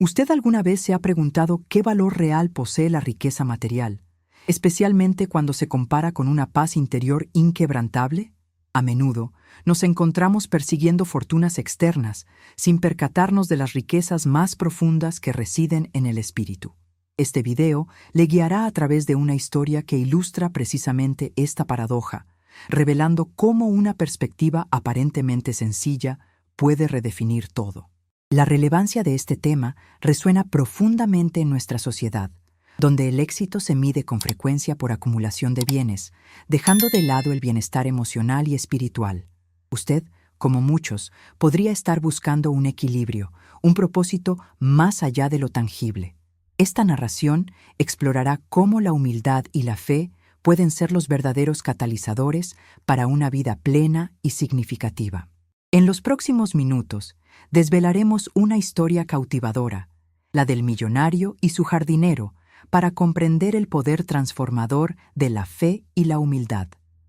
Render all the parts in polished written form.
¿Usted alguna vez se ha preguntado qué valor real posee la riqueza material, especialmente cuando se compara con una paz interior inquebrantable? A menudo nos encontramos persiguiendo fortunas externas, sin percatarnos de las riquezas más profundas que residen en el espíritu. Este video le guiará a través de una historia que ilustra precisamente esta paradoja, revelando cómo una perspectiva aparentemente sencilla puede redefinir todo. La relevancia de este tema resuena profundamente en nuestra sociedad, donde el éxito se mide con frecuencia por acumulación de bienes, dejando de lado el bienestar emocional y espiritual. Usted, como muchos, podría estar buscando un equilibrio, un propósito más allá de lo tangible. Esta narración explorará cómo la humildad y la fe pueden ser los verdaderos catalizadores para una vida plena y significativa. En los próximos minutos, desvelaremos una historia cautivadora, la del millonario y su jardinero, para comprender el poder transformador de la fe y la humildad.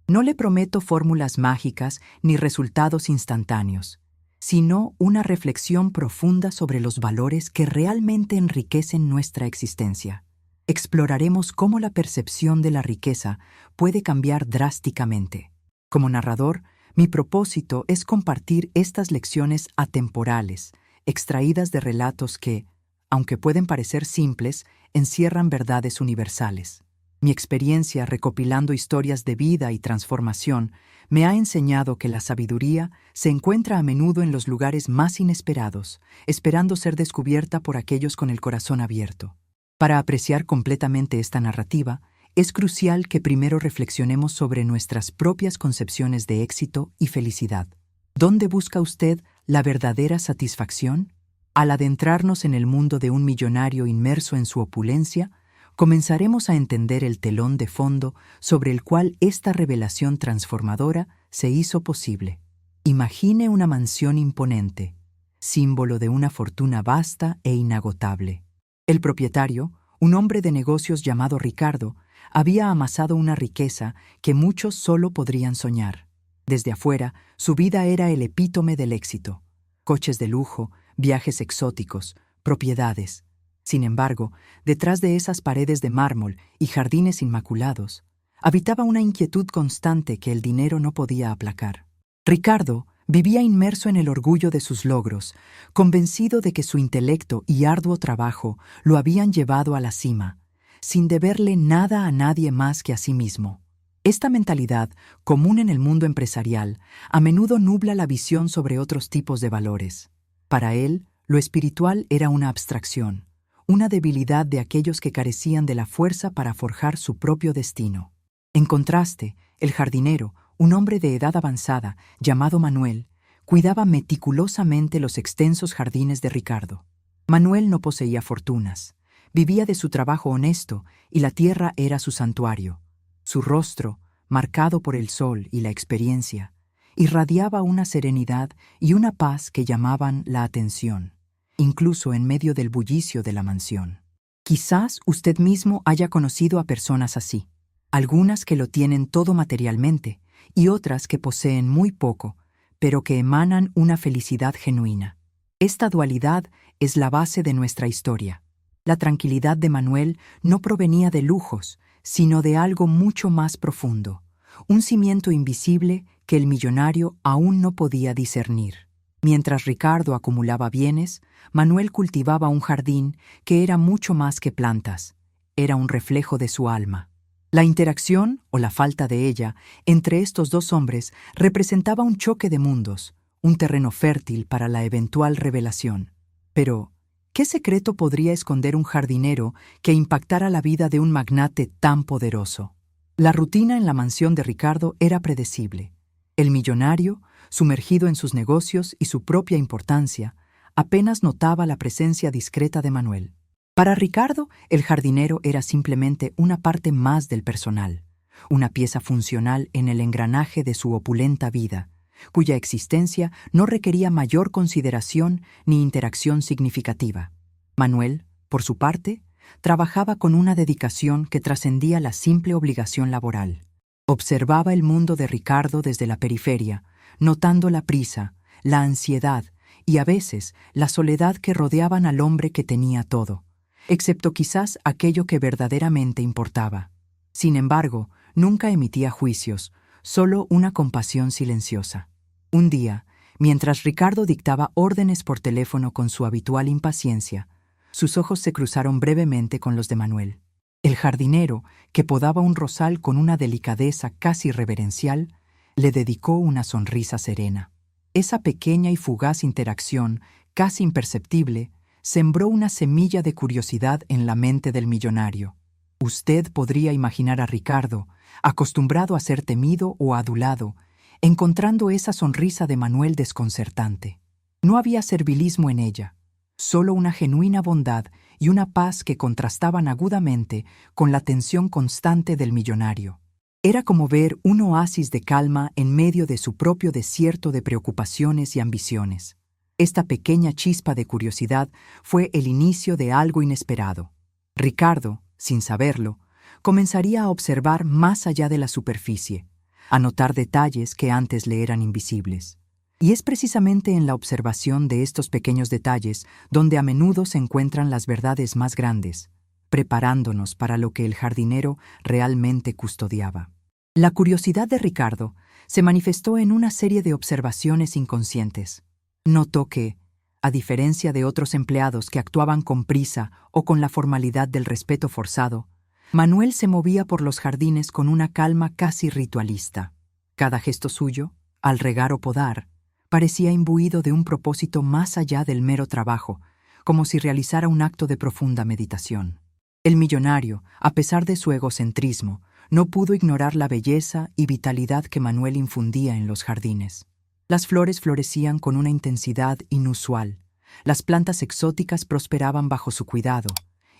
No le prometo fórmulas mágicas ni resultados instantáneos, sino una reflexión profunda sobre los valores que realmente enriquecen nuestra existencia. Exploraremos cómo la percepción de la riqueza puede cambiar drásticamente. Como narrador, mi propósito es compartir estas lecciones atemporales, extraídas de relatos que, aunque pueden parecer simples, encierran verdades universales. Mi experiencia recopilando historias de vida y transformación me ha enseñado que la sabiduría se encuentra a menudo en los lugares más inesperados, esperando ser descubierta por aquellos con el corazón abierto. Para apreciar completamente esta narrativa, es crucial que primero reflexionemos sobre nuestras propias concepciones de éxito y felicidad. ¿Dónde busca usted la verdadera satisfacción? Al adentrarnos en el mundo de un millonario inmerso en su opulencia, comenzaremos a entender el telón de fondo sobre el cual esta revelación transformadora se hizo posible. Imagine una mansión imponente, símbolo de una fortuna vasta e inagotable. El propietario, un hombre de negocios llamado Ricardo, había amasado una riqueza que muchos solo podrían soñar. Desde afuera, su vida era el epítome del éxito. Coches de lujo, viajes exóticos, propiedades. Sin embargo, detrás de esas paredes de mármol y jardines inmaculados, habitaba una inquietud constante que el dinero no podía aplacar. Ricardo vivía inmerso en el orgullo de sus logros, convencido de que su intelecto y arduo trabajo lo habían llevado a la cima, sin deberle nada a nadie más que a sí mismo. Esta mentalidad, común en el mundo empresarial, a menudo nubla la visión sobre otros tipos de valores. Para él, lo espiritual era una abstracción, una debilidad de aquellos que carecían de la fuerza para forjar su propio destino. En contraste, el jardinero, un hombre de edad avanzada, llamado Manuel, cuidaba meticulosamente los extensos jardines de Ricardo. Manuel no poseía fortunas, vivía de su trabajo honesto y la tierra era su santuario. Su rostro, marcado por el sol y la experiencia, irradiaba una serenidad y una paz que llamaban la atención, incluso en medio del bullicio de la mansión. Quizás usted mismo haya conocido a personas así, algunas que lo tienen todo materialmente y otras que poseen muy poco, pero que emanan una felicidad genuina. Esta dualidad es la base de nuestra historia. La tranquilidad de Manuel no provenía de lujos, sino de algo mucho más profundo, un cimiento invisible que el millonario aún no podía discernir. Mientras Ricardo acumulaba bienes, Manuel cultivaba un jardín que era mucho más que plantas, era un reflejo de su alma. La interacción, o la falta de ella, entre estos dos hombres representaba un choque de mundos, un terreno fértil para la eventual revelación. Pero, ¿qué secreto podría esconder un jardinero que impactara la vida de un magnate tan poderoso? La rutina en la mansión de Ricardo era predecible. El millonario, sumergido en sus negocios y su propia importancia, apenas notaba la presencia discreta de Manuel. Para Ricardo, el jardinero era simplemente una parte más del personal, una pieza funcional en el engranaje de su opulenta vida, cuya existencia no requería mayor consideración ni interacción significativa. Manuel, por su parte, trabajaba con una dedicación que trascendía la simple obligación laboral. Observaba el mundo de Ricardo desde la periferia, notando la prisa, la ansiedad y a veces la soledad que rodeaban al hombre que tenía todo, excepto quizás aquello que verdaderamente importaba. Sin embargo, nunca emitía juicios, solo una compasión silenciosa. Un día, mientras Ricardo dictaba órdenes por teléfono con su habitual impaciencia, sus ojos se cruzaron brevemente con los de Manuel. El jardinero, que podaba un rosal con una delicadeza casi reverencial, le dedicó una sonrisa serena. Esa pequeña y fugaz interacción, casi imperceptible, sembró una semilla de curiosidad en la mente del millonario. Usted podría imaginar a Ricardo, acostumbrado a ser temido o adulado, encontrando esa sonrisa de Manuel desconcertante. No había servilismo en ella, solo una genuina bondad y una paz que contrastaban agudamente con la tensión constante del millonario. Era como ver un oasis de calma en medio de su propio desierto de preocupaciones y ambiciones. Esta pequeña chispa de curiosidad fue el inicio de algo inesperado. Ricardo, sin saberlo, comenzaría a observar más allá de la superficie, a notar detalles que antes le eran invisibles. Y es precisamente en la observación de estos pequeños detalles donde a menudo se encuentran las verdades más grandes, preparándonos para lo que el jardinero realmente custodiaba. La curiosidad de Ricardo se manifestó en una serie de observaciones inconscientes. Notó que, a diferencia de otros empleados que actuaban con prisa o con la formalidad del respeto forzado, Manuel se movía por los jardines con una calma casi ritualista. Cada gesto suyo, al regar o podar, parecía imbuido de un propósito más allá del mero trabajo, como si realizara un acto de profunda meditación. El millonario, a pesar de su egocentrismo, no pudo ignorar la belleza y vitalidad que Manuel infundía en los jardines. Las flores florecían con una intensidad inusual, las plantas exóticas prosperaban bajo su cuidado,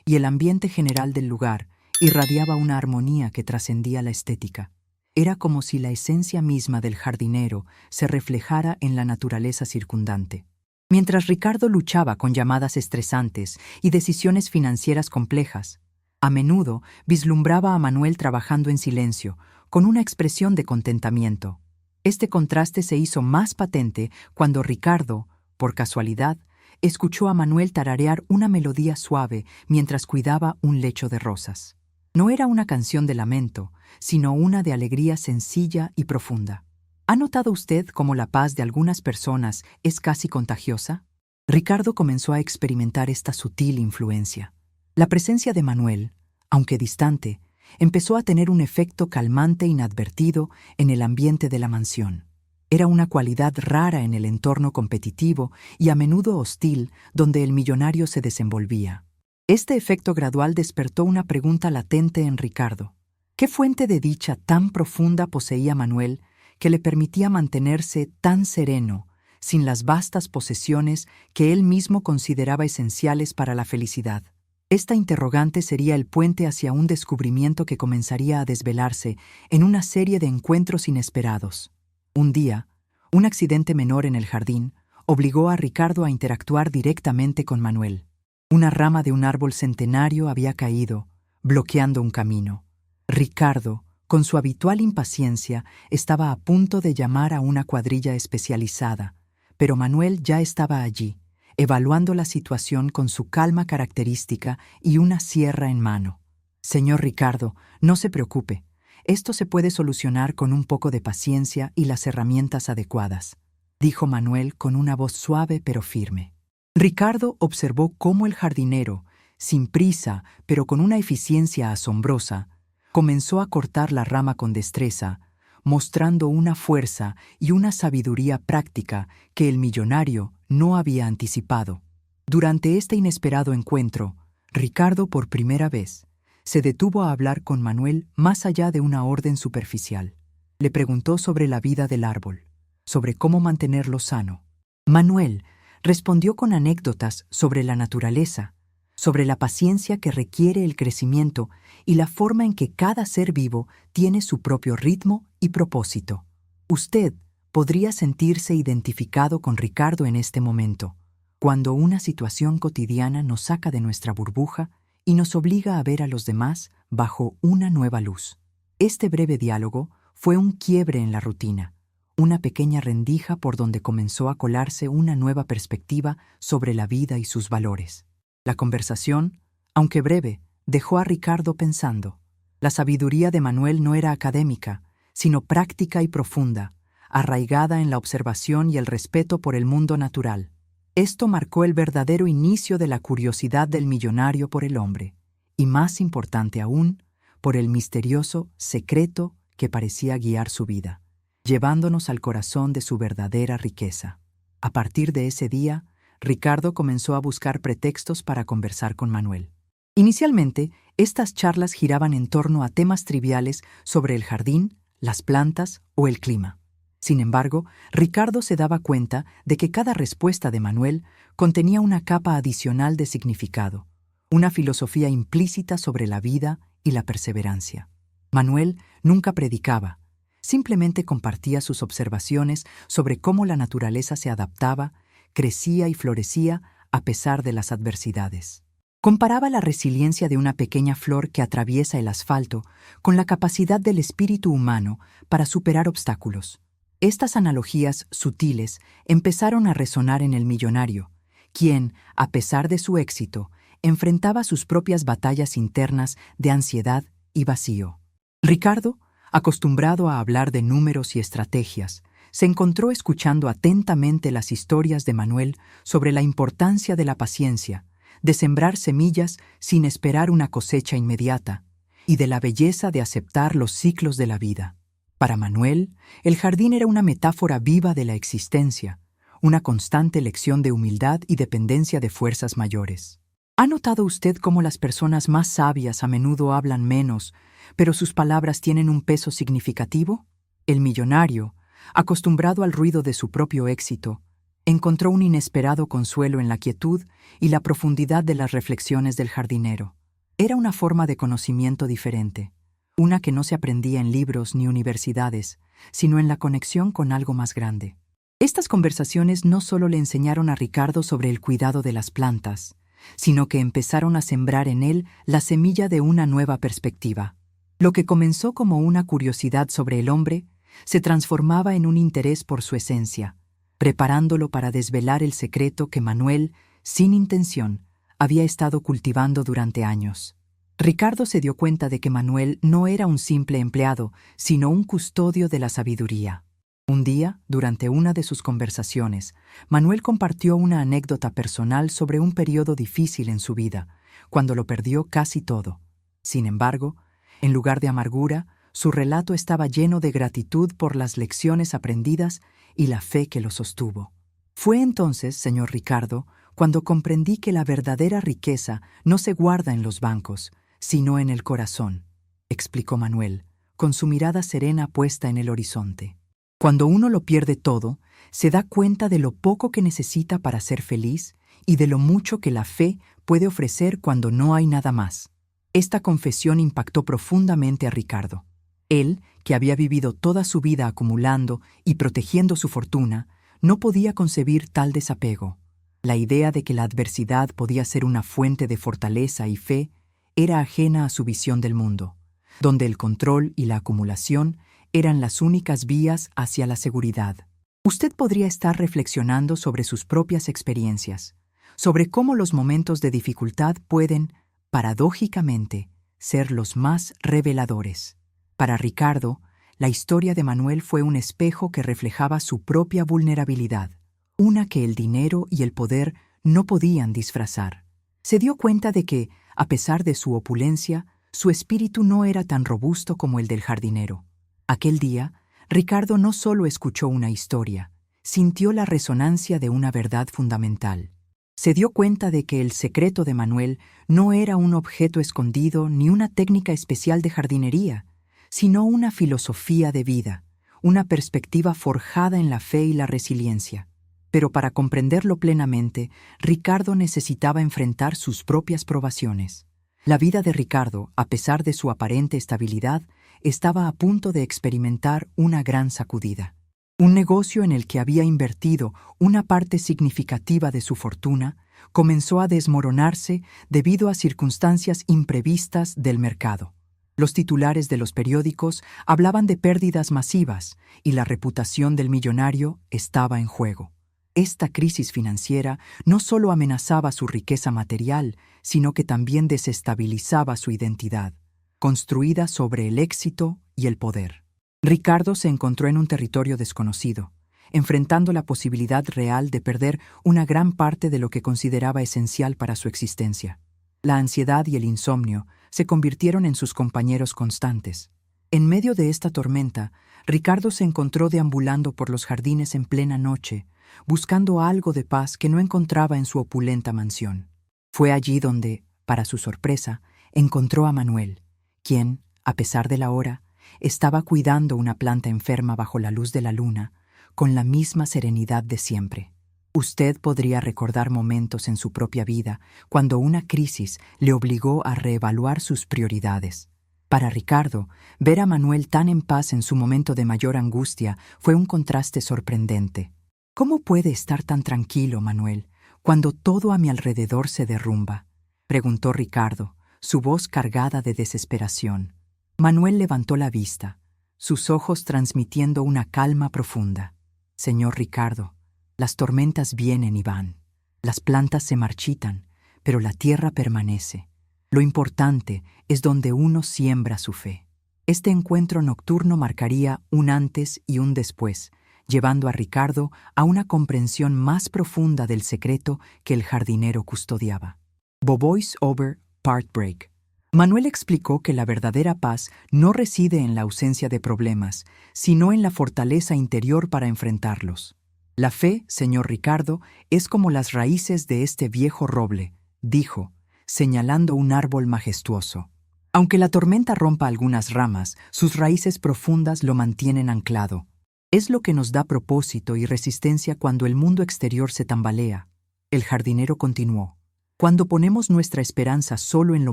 y el ambiente general del lugar irradiaba una armonía que trascendía la estética. Era como si la esencia misma del jardinero se reflejara en la naturaleza circundante. Mientras Ricardo luchaba con llamadas estresantes y decisiones financieras complejas, a menudo vislumbraba a Manuel trabajando en silencio, con una expresión de contentamiento. Este contraste se hizo más patente cuando Ricardo, por casualidad, escuchó a Manuel tararear una melodía suave mientras cuidaba un lecho de rosas. No era una canción de lamento, sino una de alegría sencilla y profunda. ¿Ha notado usted cómo la paz de algunas personas es casi contagiosa? Ricardo comenzó a experimentar esta sutil influencia. La presencia de Manuel, aunque distante, empezó a tener un efecto calmante inadvertido en el ambiente de la mansión. Era una cualidad rara en el entorno competitivo y a menudo hostil donde el millonario se desenvolvía. Este efecto gradual despertó una pregunta latente en Ricardo. ¿Qué fuente de dicha tan profunda poseía Manuel que le permitía mantenerse tan sereno, sin las vastas posesiones que él mismo consideraba esenciales para la felicidad? Esta interrogante sería el puente hacia un descubrimiento que comenzaría a desvelarse en una serie de encuentros inesperados. Un día, un accidente menor en el jardín obligó a Ricardo a interactuar directamente con Manuel. Una rama de un árbol centenario había caído, bloqueando un camino. Ricardo, con su habitual impaciencia, estaba a punto de llamar a una cuadrilla especializada, pero Manuel ya estaba allí, evaluando la situación con su calma característica y una sierra en mano. «Señor Ricardo, no se preocupe. Esto se puede solucionar con un poco de paciencia y las herramientas adecuadas», dijo Manuel con una voz suave pero firme. Ricardo observó cómo el jardinero, sin prisa pero con una eficiencia asombrosa, comenzó a cortar la rama con destreza, mostrando una fuerza y una sabiduría práctica que el millonario no había anticipado. Durante este inesperado encuentro, Ricardo por primera vez se detuvo a hablar con Manuel más allá de una orden superficial. Le preguntó sobre la vida del árbol, sobre cómo mantenerlo sano. Manuel respondió con anécdotas sobre la naturaleza, sobre la paciencia que requiere el crecimiento y la forma en que cada ser vivo tiene su propio ritmo y propósito. Usted podría sentirse identificado con Ricardo en este momento, cuando una situación cotidiana nos saca de nuestra burbuja y nos obliga a ver a los demás bajo una nueva luz. Este breve diálogo fue un quiebre en la rutina, una pequeña rendija por donde comenzó a colarse una nueva perspectiva sobre la vida y sus valores. La conversación, aunque breve, dejó a Ricardo pensando. La sabiduría de Manuel no era académica, sino práctica y profunda, arraigada en la observación y el respeto por el mundo natural. Esto marcó el verdadero inicio de la curiosidad del millonario por el hombre, y más importante aún, por el misterioso secreto que parecía guiar su vida, llevándonos al corazón de su verdadera riqueza. A partir de ese día, Ricardo comenzó a buscar pretextos para conversar con Manuel. Inicialmente, estas charlas giraban en torno a temas triviales sobre el jardín, las plantas o el clima. Sin embargo, Ricardo se daba cuenta de que cada respuesta de Manuel contenía una capa adicional de significado, una filosofía implícita sobre la vida y la perseverancia. Manuel nunca predicaba, simplemente compartía sus observaciones sobre cómo la naturaleza se adaptaba, crecía y florecía a pesar de las adversidades. Comparaba la resiliencia de una pequeña flor que atraviesa el asfalto con la capacidad del espíritu humano para superar obstáculos. Estas analogías sutiles empezaron a resonar en el millonario, quien, a pesar de su éxito, enfrentaba sus propias batallas internas de ansiedad y vacío. Ricardo, acostumbrado a hablar de números y estrategias, se encontró escuchando atentamente las historias de Manuel sobre la importancia de la paciencia, de sembrar semillas sin esperar una cosecha inmediata, y de la belleza de aceptar los ciclos de la vida. Para Manuel, el jardín era una metáfora viva de la existencia, una constante lección de humildad y dependencia de fuerzas mayores. ¿Ha notado usted cómo las personas más sabias a menudo hablan menos, pero sus palabras tienen un peso significativo? El millonario, acostumbrado al ruido de su propio éxito, encontró un inesperado consuelo en la quietud y la profundidad de las reflexiones del jardinero. Era una forma de conocimiento diferente, una que no se aprendía en libros ni universidades, sino en la conexión con algo más grande. Estas conversaciones no solo le enseñaron a Ricardo sobre el cuidado de las plantas, sino que empezaron a sembrar en él la semilla de una nueva perspectiva. Lo que comenzó como una curiosidad sobre el hombre se transformaba en un interés por su esencia, preparándolo para desvelar el secreto que Manuel, sin intención, había estado cultivando durante años. Ricardo se dio cuenta de que Manuel no era un simple empleado, sino un custodio de la sabiduría. Un día, durante una de sus conversaciones, Manuel compartió una anécdota personal sobre un periodo difícil en su vida, cuando lo perdió casi todo. Sin embargo, en lugar de amargura, su relato estaba lleno de gratitud por las lecciones aprendidas y la fe que lo sostuvo. Fue entonces, señor Ricardo, cuando comprendí que la verdadera riqueza no se guarda en los bancos, sino en el corazón, explicó Manuel, con su mirada serena puesta en el horizonte. Cuando uno lo pierde todo, se da cuenta de lo poco que necesita para ser feliz y de lo mucho que la fe puede ofrecer cuando no hay nada más. Esta confesión impactó profundamente a Ricardo. Él, que había vivido toda su vida acumulando y protegiendo su fortuna, no podía concebir tal desapego. La idea de que la adversidad podía ser una fuente de fortaleza y fe era ajena a su visión del mundo, donde el control y la acumulación eran las únicas vías hacia la seguridad. Usted podría estar reflexionando sobre sus propias experiencias, sobre cómo los momentos de dificultad pueden, paradójicamente, ser los más reveladores. Para Ricardo, la historia de Manuel fue un espejo que reflejaba su propia vulnerabilidad, una que el dinero y el poder no podían disfrazar. Se dio cuenta de que, a pesar de su opulencia, su espíritu no era tan robusto como el del jardinero. Aquel día, Ricardo no solo escuchó una historia, sintió la resonancia de una verdad fundamental. Se dio cuenta de que el secreto de Manuel no era un objeto escondido ni una técnica especial de jardinería, sino una filosofía de vida, una perspectiva forjada en la fe y la resiliencia. Pero para comprenderlo plenamente, Ricardo necesitaba enfrentar sus propias probaciones. La vida de Ricardo, a pesar de su aparente estabilidad, estaba a punto de experimentar una gran sacudida. Un negocio en el que había invertido una parte significativa de su fortuna comenzó a desmoronarse debido a circunstancias imprevistas del mercado. Los titulares de los periódicos hablaban de pérdidas masivas y la reputación del millonario estaba en juego. Esta crisis financiera no solo amenazaba su riqueza material, sino que también desestabilizaba su identidad, construida sobre el éxito y el poder. Ricardo se encontró en un territorio desconocido, enfrentando la posibilidad real de perder una gran parte de lo que consideraba esencial para su existencia. La ansiedad y el insomnio se convirtieron en sus compañeros constantes. En medio de esta tormenta, Ricardo se encontró deambulando por los jardines en plena noche, buscando algo de paz que no encontraba en su opulenta mansión. Fue allí donde, para su sorpresa, encontró a Manuel, quien, a pesar de la hora, estaba cuidando una planta enferma bajo la luz de la luna, con la misma serenidad de siempre. Usted podría recordar momentos en su propia vida cuando una crisis le obligó a reevaluar sus prioridades. Para Ricardo, ver a Manuel tan en paz en su momento de mayor angustia fue un contraste sorprendente. ¿Cómo puede estar tan tranquilo, Manuel, cuando todo a mi alrededor se derrumba?, preguntó Ricardo, su voz cargada de desesperación. Manuel levantó la vista, sus ojos transmitiendo una calma profunda. Señor Ricardo, las tormentas vienen y van. Las plantas se marchitan, pero la tierra permanece. Lo importante es donde uno siembra su fe. Este encuentro nocturno marcaría un antes y un después, llevando a Ricardo a una comprensión más profunda del secreto que el jardinero custodiaba. Voice over Part Break. Manuel explicó que la verdadera paz no reside en la ausencia de problemas, sino en la fortaleza interior para enfrentarlos. La fe, señor Ricardo, es como las raíces de este viejo roble, dijo, señalando un árbol majestuoso. Aunque la tormenta rompa algunas ramas, sus raíces profundas lo mantienen anclado. Es lo que nos da propósito y resistencia cuando el mundo exterior se tambalea. El jardinero continuó. Cuando ponemos nuestra esperanza solo en lo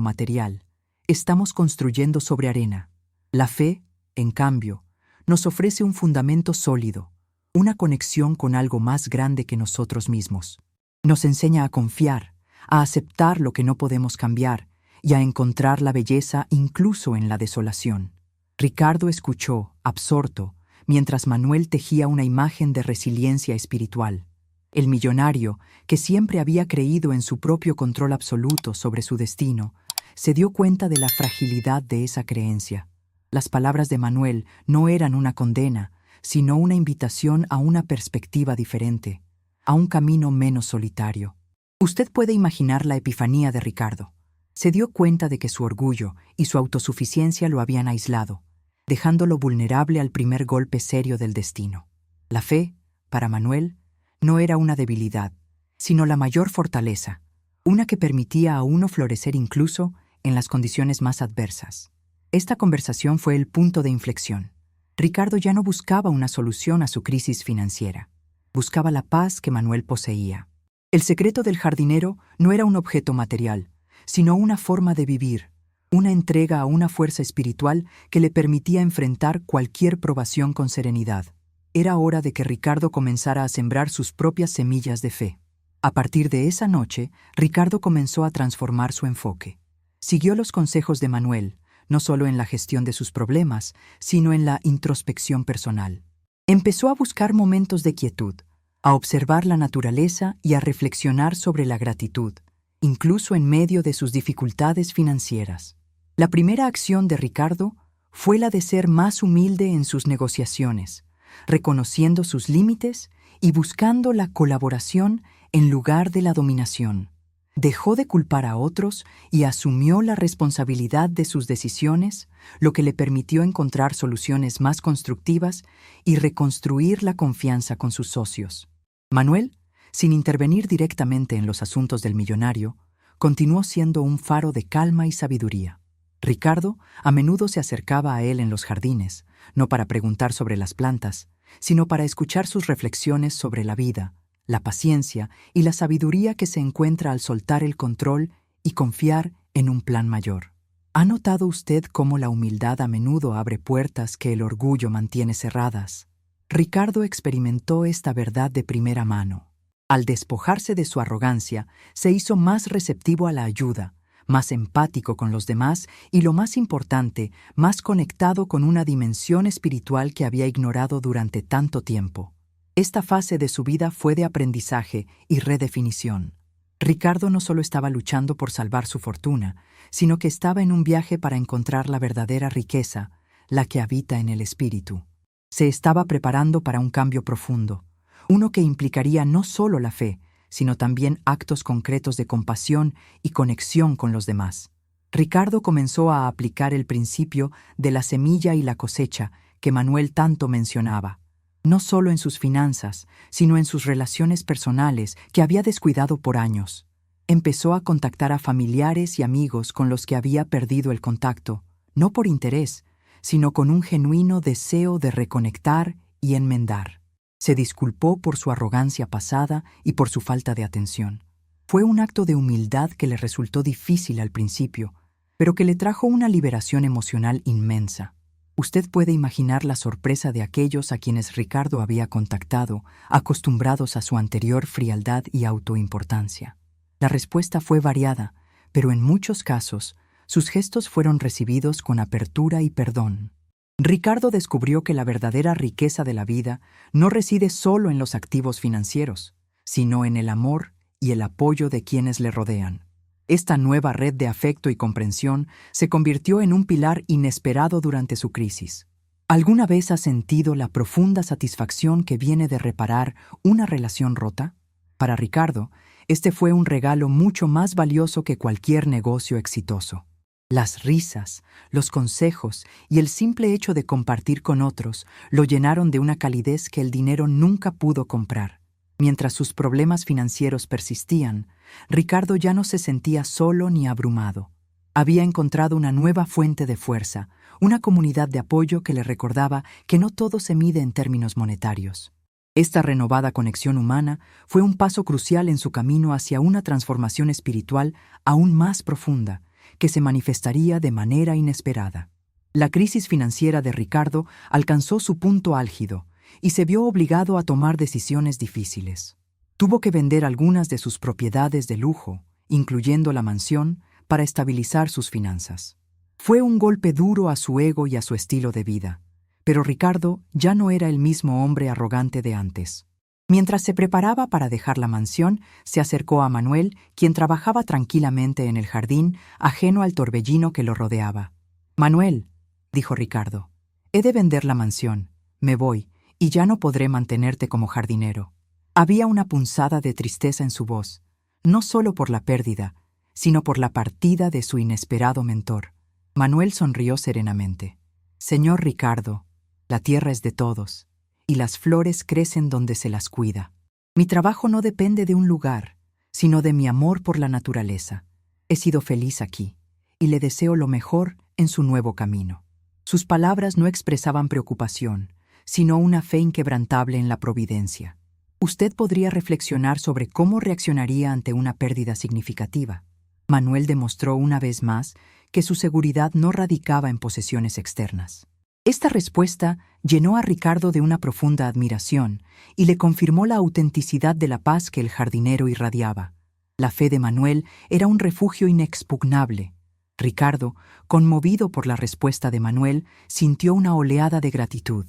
material, estamos construyendo sobre arena. La fe, en cambio, nos ofrece un fundamento sólido, una conexión con algo más grande que nosotros mismos. Nos enseña a confiar, a aceptar lo que no podemos cambiar y a encontrar la belleza incluso en la desolación. Ricardo escuchó, absorto, mientras Manuel tejía una imagen de resiliencia espiritual. El millonario, que siempre había creído en su propio control absoluto sobre su destino, se dio cuenta de la fragilidad de esa creencia. Las palabras de Manuel no eran una condena, sino una invitación a una perspectiva diferente, a un camino menos solitario. Usted puede imaginar la epifanía de Ricardo. Se dio cuenta de que su orgullo y su autosuficiencia lo habían aislado, dejándolo vulnerable al primer golpe serio del destino. La fe, para Manuel, no era una debilidad, sino la mayor fortaleza, una que permitía a uno florecer incluso en las condiciones más adversas. Esta conversación fue el punto de inflexión. Ricardo ya no buscaba una solución a su crisis financiera. Buscaba la paz que Manuel poseía. El secreto del jardinero no era un objeto material, sino una forma de vivir, una entrega a una fuerza espiritual que le permitía enfrentar cualquier provación con serenidad. Era hora de que Ricardo comenzara a sembrar sus propias semillas de fe. A partir de esa noche, Ricardo comenzó a transformar su enfoque. Siguió los consejos de Manuel, no solo en la gestión de sus problemas, sino en la introspección personal. Empezó a buscar momentos de quietud, a observar la naturaleza y a reflexionar sobre la gratitud, incluso en medio de sus dificultades financieras. La primera acción de Ricardo fue la de ser más humilde en sus negociaciones, reconociendo sus límites y buscando la colaboración en lugar de la dominación. Dejó de culpar a otros y asumió la responsabilidad de sus decisiones, lo que le permitió encontrar soluciones más constructivas y reconstruir la confianza con sus socios. Manuel, sin intervenir directamente en los asuntos del millonario, continuó siendo un faro de calma y sabiduría. Ricardo a menudo se acercaba a él en los jardines, no para preguntar sobre las plantas, sino para escuchar sus reflexiones sobre la vida, la paciencia y la sabiduría que se encuentra al soltar el control y confiar en un plan mayor. ¿Ha notado usted cómo la humildad a menudo abre puertas que el orgullo mantiene cerradas? Ricardo experimentó esta verdad de primera mano. Al despojarse de su arrogancia, se hizo más receptivo a la ayuda, más empático con los demás y, lo más importante, más conectado con una dimensión espiritual que había ignorado durante tanto tiempo. Esta fase de su vida fue de aprendizaje y redefinición. Ricardo no solo estaba luchando por salvar su fortuna, sino que estaba en un viaje para encontrar la verdadera riqueza, la que habita en el espíritu. Se estaba preparando para un cambio profundo, uno que implicaría no solo la fe, sino también actos concretos de compasión y conexión con los demás. Ricardo comenzó a aplicar el principio de la semilla y la cosecha que Manuel tanto mencionaba, no solo en sus finanzas, sino en sus relaciones personales que había descuidado por años. Empezó a contactar a familiares y amigos con los que había perdido el contacto, no por interés, sino con un genuino deseo de reconectar y enmendar. Se disculpó por su arrogancia pasada y por su falta de atención. Fue un acto de humildad que le resultó difícil al principio, pero que le trajo una liberación emocional inmensa. Usted puede imaginar la sorpresa de aquellos a quienes Ricardo había contactado, acostumbrados a su anterior frialdad y autoimportancia. La respuesta fue variada, pero en muchos casos, sus gestos fueron recibidos con apertura y perdón. Ricardo descubrió que la verdadera riqueza de la vida no reside solo en los activos financieros, sino en el amor y el apoyo de quienes le rodean. Esta nueva red de afecto y comprensión se convirtió en un pilar inesperado durante su crisis. ¿Alguna vez ha sentido la profunda satisfacción que viene de reparar una relación rota? Para Ricardo, este fue un regalo mucho más valioso que cualquier negocio exitoso. Las risas, los consejos y el simple hecho de compartir con otros lo llenaron de una calidez que el dinero nunca pudo comprar. Mientras sus problemas financieros persistían, Ricardo ya no se sentía solo ni abrumado. Había encontrado una nueva fuente de fuerza, una comunidad de apoyo que le recordaba que no todo se mide en términos monetarios. Esta renovada conexión humana fue un paso crucial en su camino hacia una transformación espiritual aún más profunda, que se manifestaría de manera inesperada. La crisis financiera de Ricardo alcanzó su punto álgido y se vio obligado a tomar decisiones difíciles. Tuvo que vender algunas de sus propiedades de lujo, incluyendo la mansión, para estabilizar sus finanzas. Fue un golpe duro a su ego y a su estilo de vida, pero Ricardo ya no era el mismo hombre arrogante de antes. Mientras se preparaba para dejar la mansión, se acercó a Manuel, quien trabajaba tranquilamente en el jardín, ajeno al torbellino que lo rodeaba. «Manuel», dijo Ricardo, «he de vender la mansión, me voy, y ya no podré mantenerte como jardinero». Había una punzada de tristeza en su voz, no solo por la pérdida, sino por la partida de su inesperado mentor. Manuel sonrió serenamente. «Señor Ricardo, la tierra es de todos, y las flores crecen donde se las cuida. Mi trabajo no depende de un lugar, sino de mi amor por la naturaleza. He sido feliz aquí, y le deseo lo mejor en su nuevo camino». Sus palabras no expresaban preocupación, sino una fe inquebrantable en la providencia. Usted podría reflexionar sobre cómo reaccionaría ante una pérdida significativa. Manuel demostró una vez más que su seguridad no radicaba en posesiones externas. Esta respuesta llenó a Ricardo de una profunda admiración y le confirmó la autenticidad de la paz que el jardinero irradiaba. La fe de Manuel era un refugio inexpugnable. Ricardo, conmovido por la respuesta de Manuel, sintió una oleada de gratitud.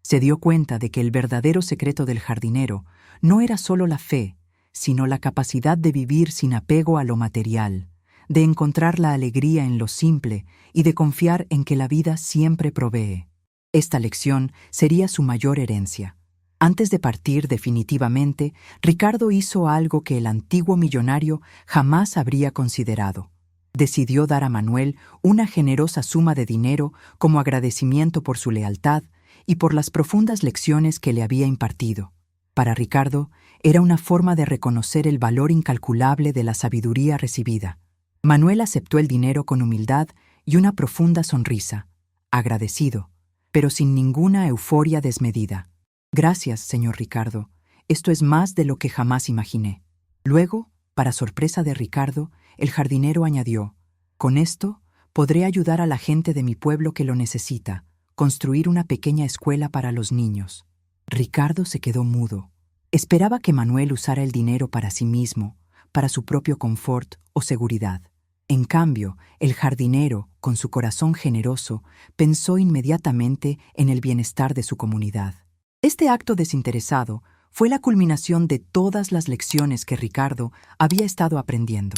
Se dio cuenta de que el verdadero secreto del jardinero no era solo la fe, sino la capacidad de vivir sin apego a lo material, de encontrar la alegría en lo simple y de confiar en que la vida siempre provee. Esta lección sería su mayor herencia. Antes de partir definitivamente, Ricardo hizo algo que el antiguo millonario jamás habría considerado. Decidió dar a Manuel una generosa suma de dinero como agradecimiento por su lealtad y por las profundas lecciones que le había impartido. Para Ricardo, era una forma de reconocer el valor incalculable de la sabiduría recibida. Manuel aceptó el dinero con humildad y una profunda sonrisa, agradecido, pero sin ninguna euforia desmedida. «Gracias, señor Ricardo. Esto es más de lo que jamás imaginé». Luego, para sorpresa de Ricardo, el jardinero añadió: «Con esto, podré ayudar a la gente de mi pueblo que lo necesita, construir una pequeña escuela para los niños». Ricardo se quedó mudo. Esperaba que Manuel usara el dinero para sí mismo, para su propio confort o seguridad. En cambio, el jardinero, con su corazón generoso, pensó inmediatamente en el bienestar de su comunidad. Este acto desinteresado fue la culminación de todas las lecciones que Ricardo había estado aprendiendo.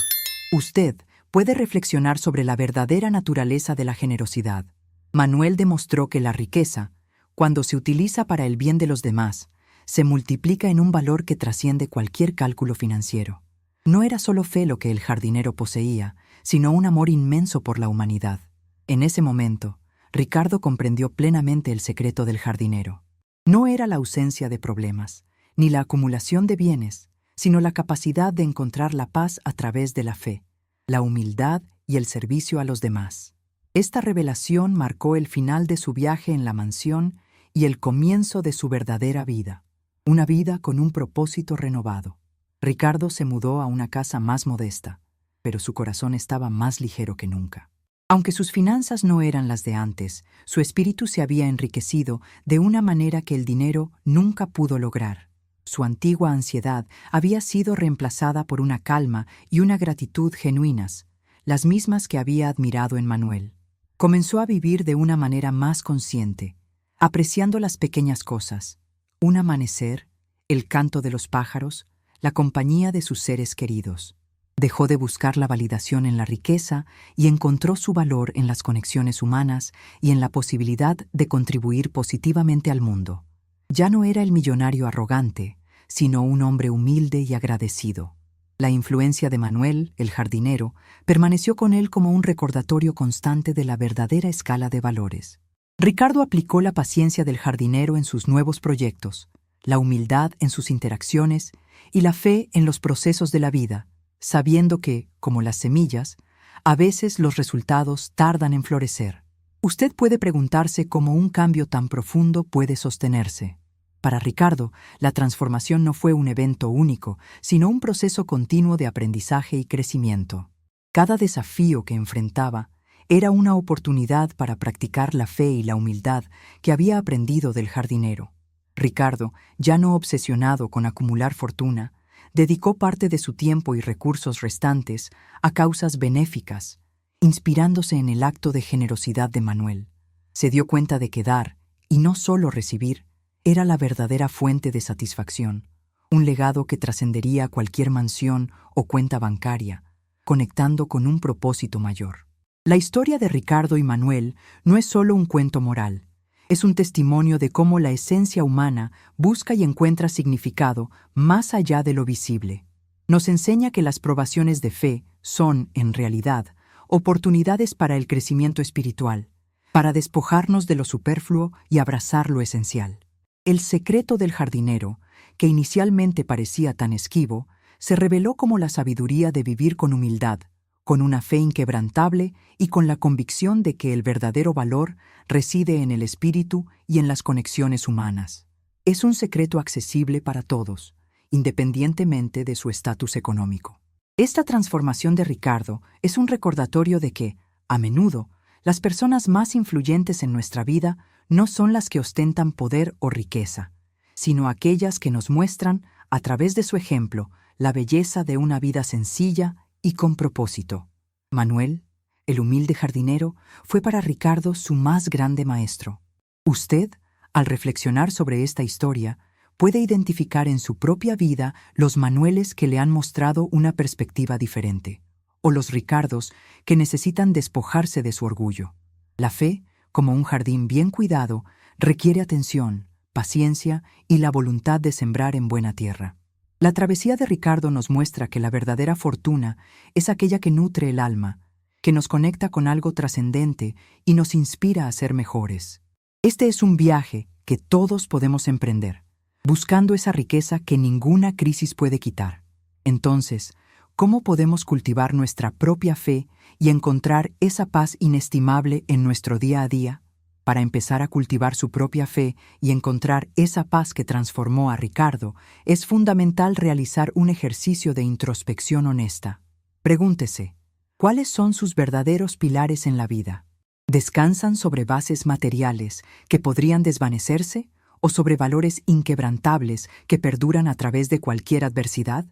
Usted puede reflexionar sobre la verdadera naturaleza de la generosidad. Manuel demostró que la riqueza, cuando se utiliza para el bien de los demás, se multiplica en un valor que trasciende cualquier cálculo financiero. No era solo fe lo que el jardinero poseía, sino un amor inmenso por la humanidad. En ese momento, Ricardo comprendió plenamente el secreto del jardinero. No era la ausencia de problemas, ni la acumulación de bienes, sino la capacidad de encontrar la paz a través de la fe, la humildad y el servicio a los demás. Esta revelación marcó el final de su viaje en la mansión y el comienzo de su verdadera vida, una vida con un propósito renovado. Ricardo se mudó a una casa más modesta, pero su corazón estaba más ligero que nunca. Aunque sus finanzas no eran las de antes, su espíritu se había enriquecido de una manera que el dinero nunca pudo lograr. Su antigua ansiedad había sido reemplazada por una calma y una gratitud genuinas, las mismas que había admirado en Manuel. Comenzó a vivir de una manera más consciente, apreciando las pequeñas cosas: un amanecer, el canto de los pájaros, la compañía de sus seres queridos. Dejó de buscar la validación en la riqueza y encontró su valor en las conexiones humanas y en la posibilidad de contribuir positivamente al mundo. Ya no era el millonario arrogante, sino un hombre humilde y agradecido. La influencia de Manuel, el jardinero, permaneció con él como un recordatorio constante de la verdadera escala de valores. Ricardo aplicó la paciencia del jardinero en sus nuevos proyectos, la humildad en sus interacciones y la fe en los procesos de la vida, sabiendo que, como las semillas, a veces los resultados tardan en florecer. Usted puede preguntarse cómo un cambio tan profundo puede sostenerse. Para Ricardo, la transformación no fue un evento único, sino un proceso continuo de aprendizaje y crecimiento. Cada desafío que enfrentaba era una oportunidad para practicar la fe y la humildad que había aprendido del jardinero. Ricardo, ya no obsesionado con acumular fortuna, dedicó parte de su tiempo y recursos restantes a causas benéficas, inspirándose en el acto de generosidad de Manuel. Se dio cuenta de que dar, y no solo recibir, era la verdadera fuente de satisfacción, un legado que trascendería cualquier mansión o cuenta bancaria, conectando con un propósito mayor. La historia de Ricardo y Manuel no es solo un cuento moral, es un testimonio de cómo la esencia humana busca y encuentra significado más allá de lo visible. Nos enseña que las probaciones de fe son, en realidad, oportunidades para el crecimiento espiritual, para despojarnos de lo superfluo y abrazar lo esencial. El secreto del jardinero, que inicialmente parecía tan esquivo, se reveló como la sabiduría de vivir con humildad, con una fe inquebrantable y con la convicción de que el verdadero valor reside en el espíritu y en las conexiones humanas. Es un secreto accesible para todos, independientemente de su estatus económico. Esta transformación de Ricardo es un recordatorio de que, a menudo, las personas más influyentes en nuestra vida no son las que ostentan poder o riqueza, sino aquellas que nos muestran, a través de su ejemplo, la belleza de una vida sencilla y con propósito. Manuel, el humilde jardinero, fue para Ricardo su más grande maestro. Usted, al reflexionar sobre esta historia, puede identificar en su propia vida los Manueles que le han mostrado una perspectiva diferente, o los Ricardos que necesitan despojarse de su orgullo. La fe, como un jardín bien cuidado, requiere atención, paciencia y la voluntad de sembrar en buena tierra. La travesía de Ricardo nos muestra que la verdadera fortuna es aquella que nutre el alma, que nos conecta con algo trascendente y nos inspira a ser mejores. Este es un viaje que todos podemos emprender, buscando esa riqueza que ninguna crisis puede quitar. Entonces, ¿cómo podemos cultivar nuestra propia fe y encontrar esa paz inestimable en nuestro día a día? Para empezar a cultivar su propia fe y encontrar esa paz que transformó a Ricardo, es fundamental realizar un ejercicio de introspección honesta. Pregúntese, ¿cuáles son sus verdaderos pilares en la vida? ¿Descansan sobre bases materiales que podrían desvanecerse o sobre valores inquebrantables que perduran a través de cualquier adversidad?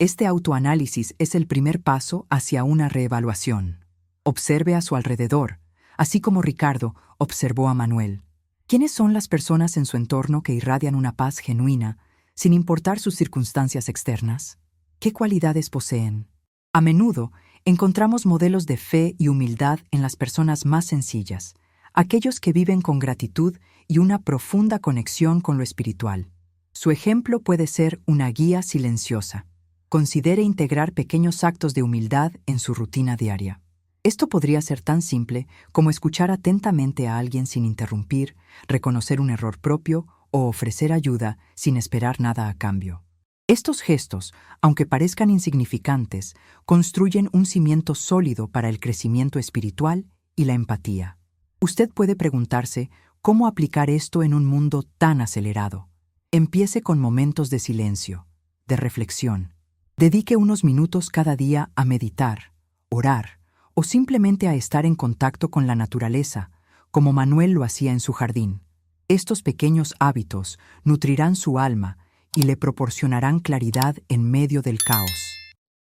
Este autoanálisis es el primer paso hacia una reevaluación. Observe a su alrededor, así como Ricardo observó a Manuel. ¿Quiénes son las personas en su entorno que irradian una paz genuina, sin importar sus circunstancias externas? ¿Qué cualidades poseen? A menudo encontramos modelos de fe y humildad en las personas más sencillas, aquellos que viven con gratitud y una profunda conexión con lo espiritual. Su ejemplo puede ser una guía silenciosa. Considere integrar pequeños actos de humildad en su rutina diaria. Esto podría ser tan simple como escuchar atentamente a alguien sin interrumpir, reconocer un error propio o ofrecer ayuda sin esperar nada a cambio. Estos gestos, aunque parezcan insignificantes, construyen un cimiento sólido para el crecimiento espiritual y la empatía. Usted puede preguntarse cómo aplicar esto en un mundo tan acelerado. Empiece con momentos de silencio, de reflexión. Dedique unos minutos cada día a meditar, orar, o simplemente a estar en contacto con la naturaleza, como Manuel lo hacía en su jardín. Estos pequeños hábitos nutrirán su alma y le proporcionarán claridad en medio del caos.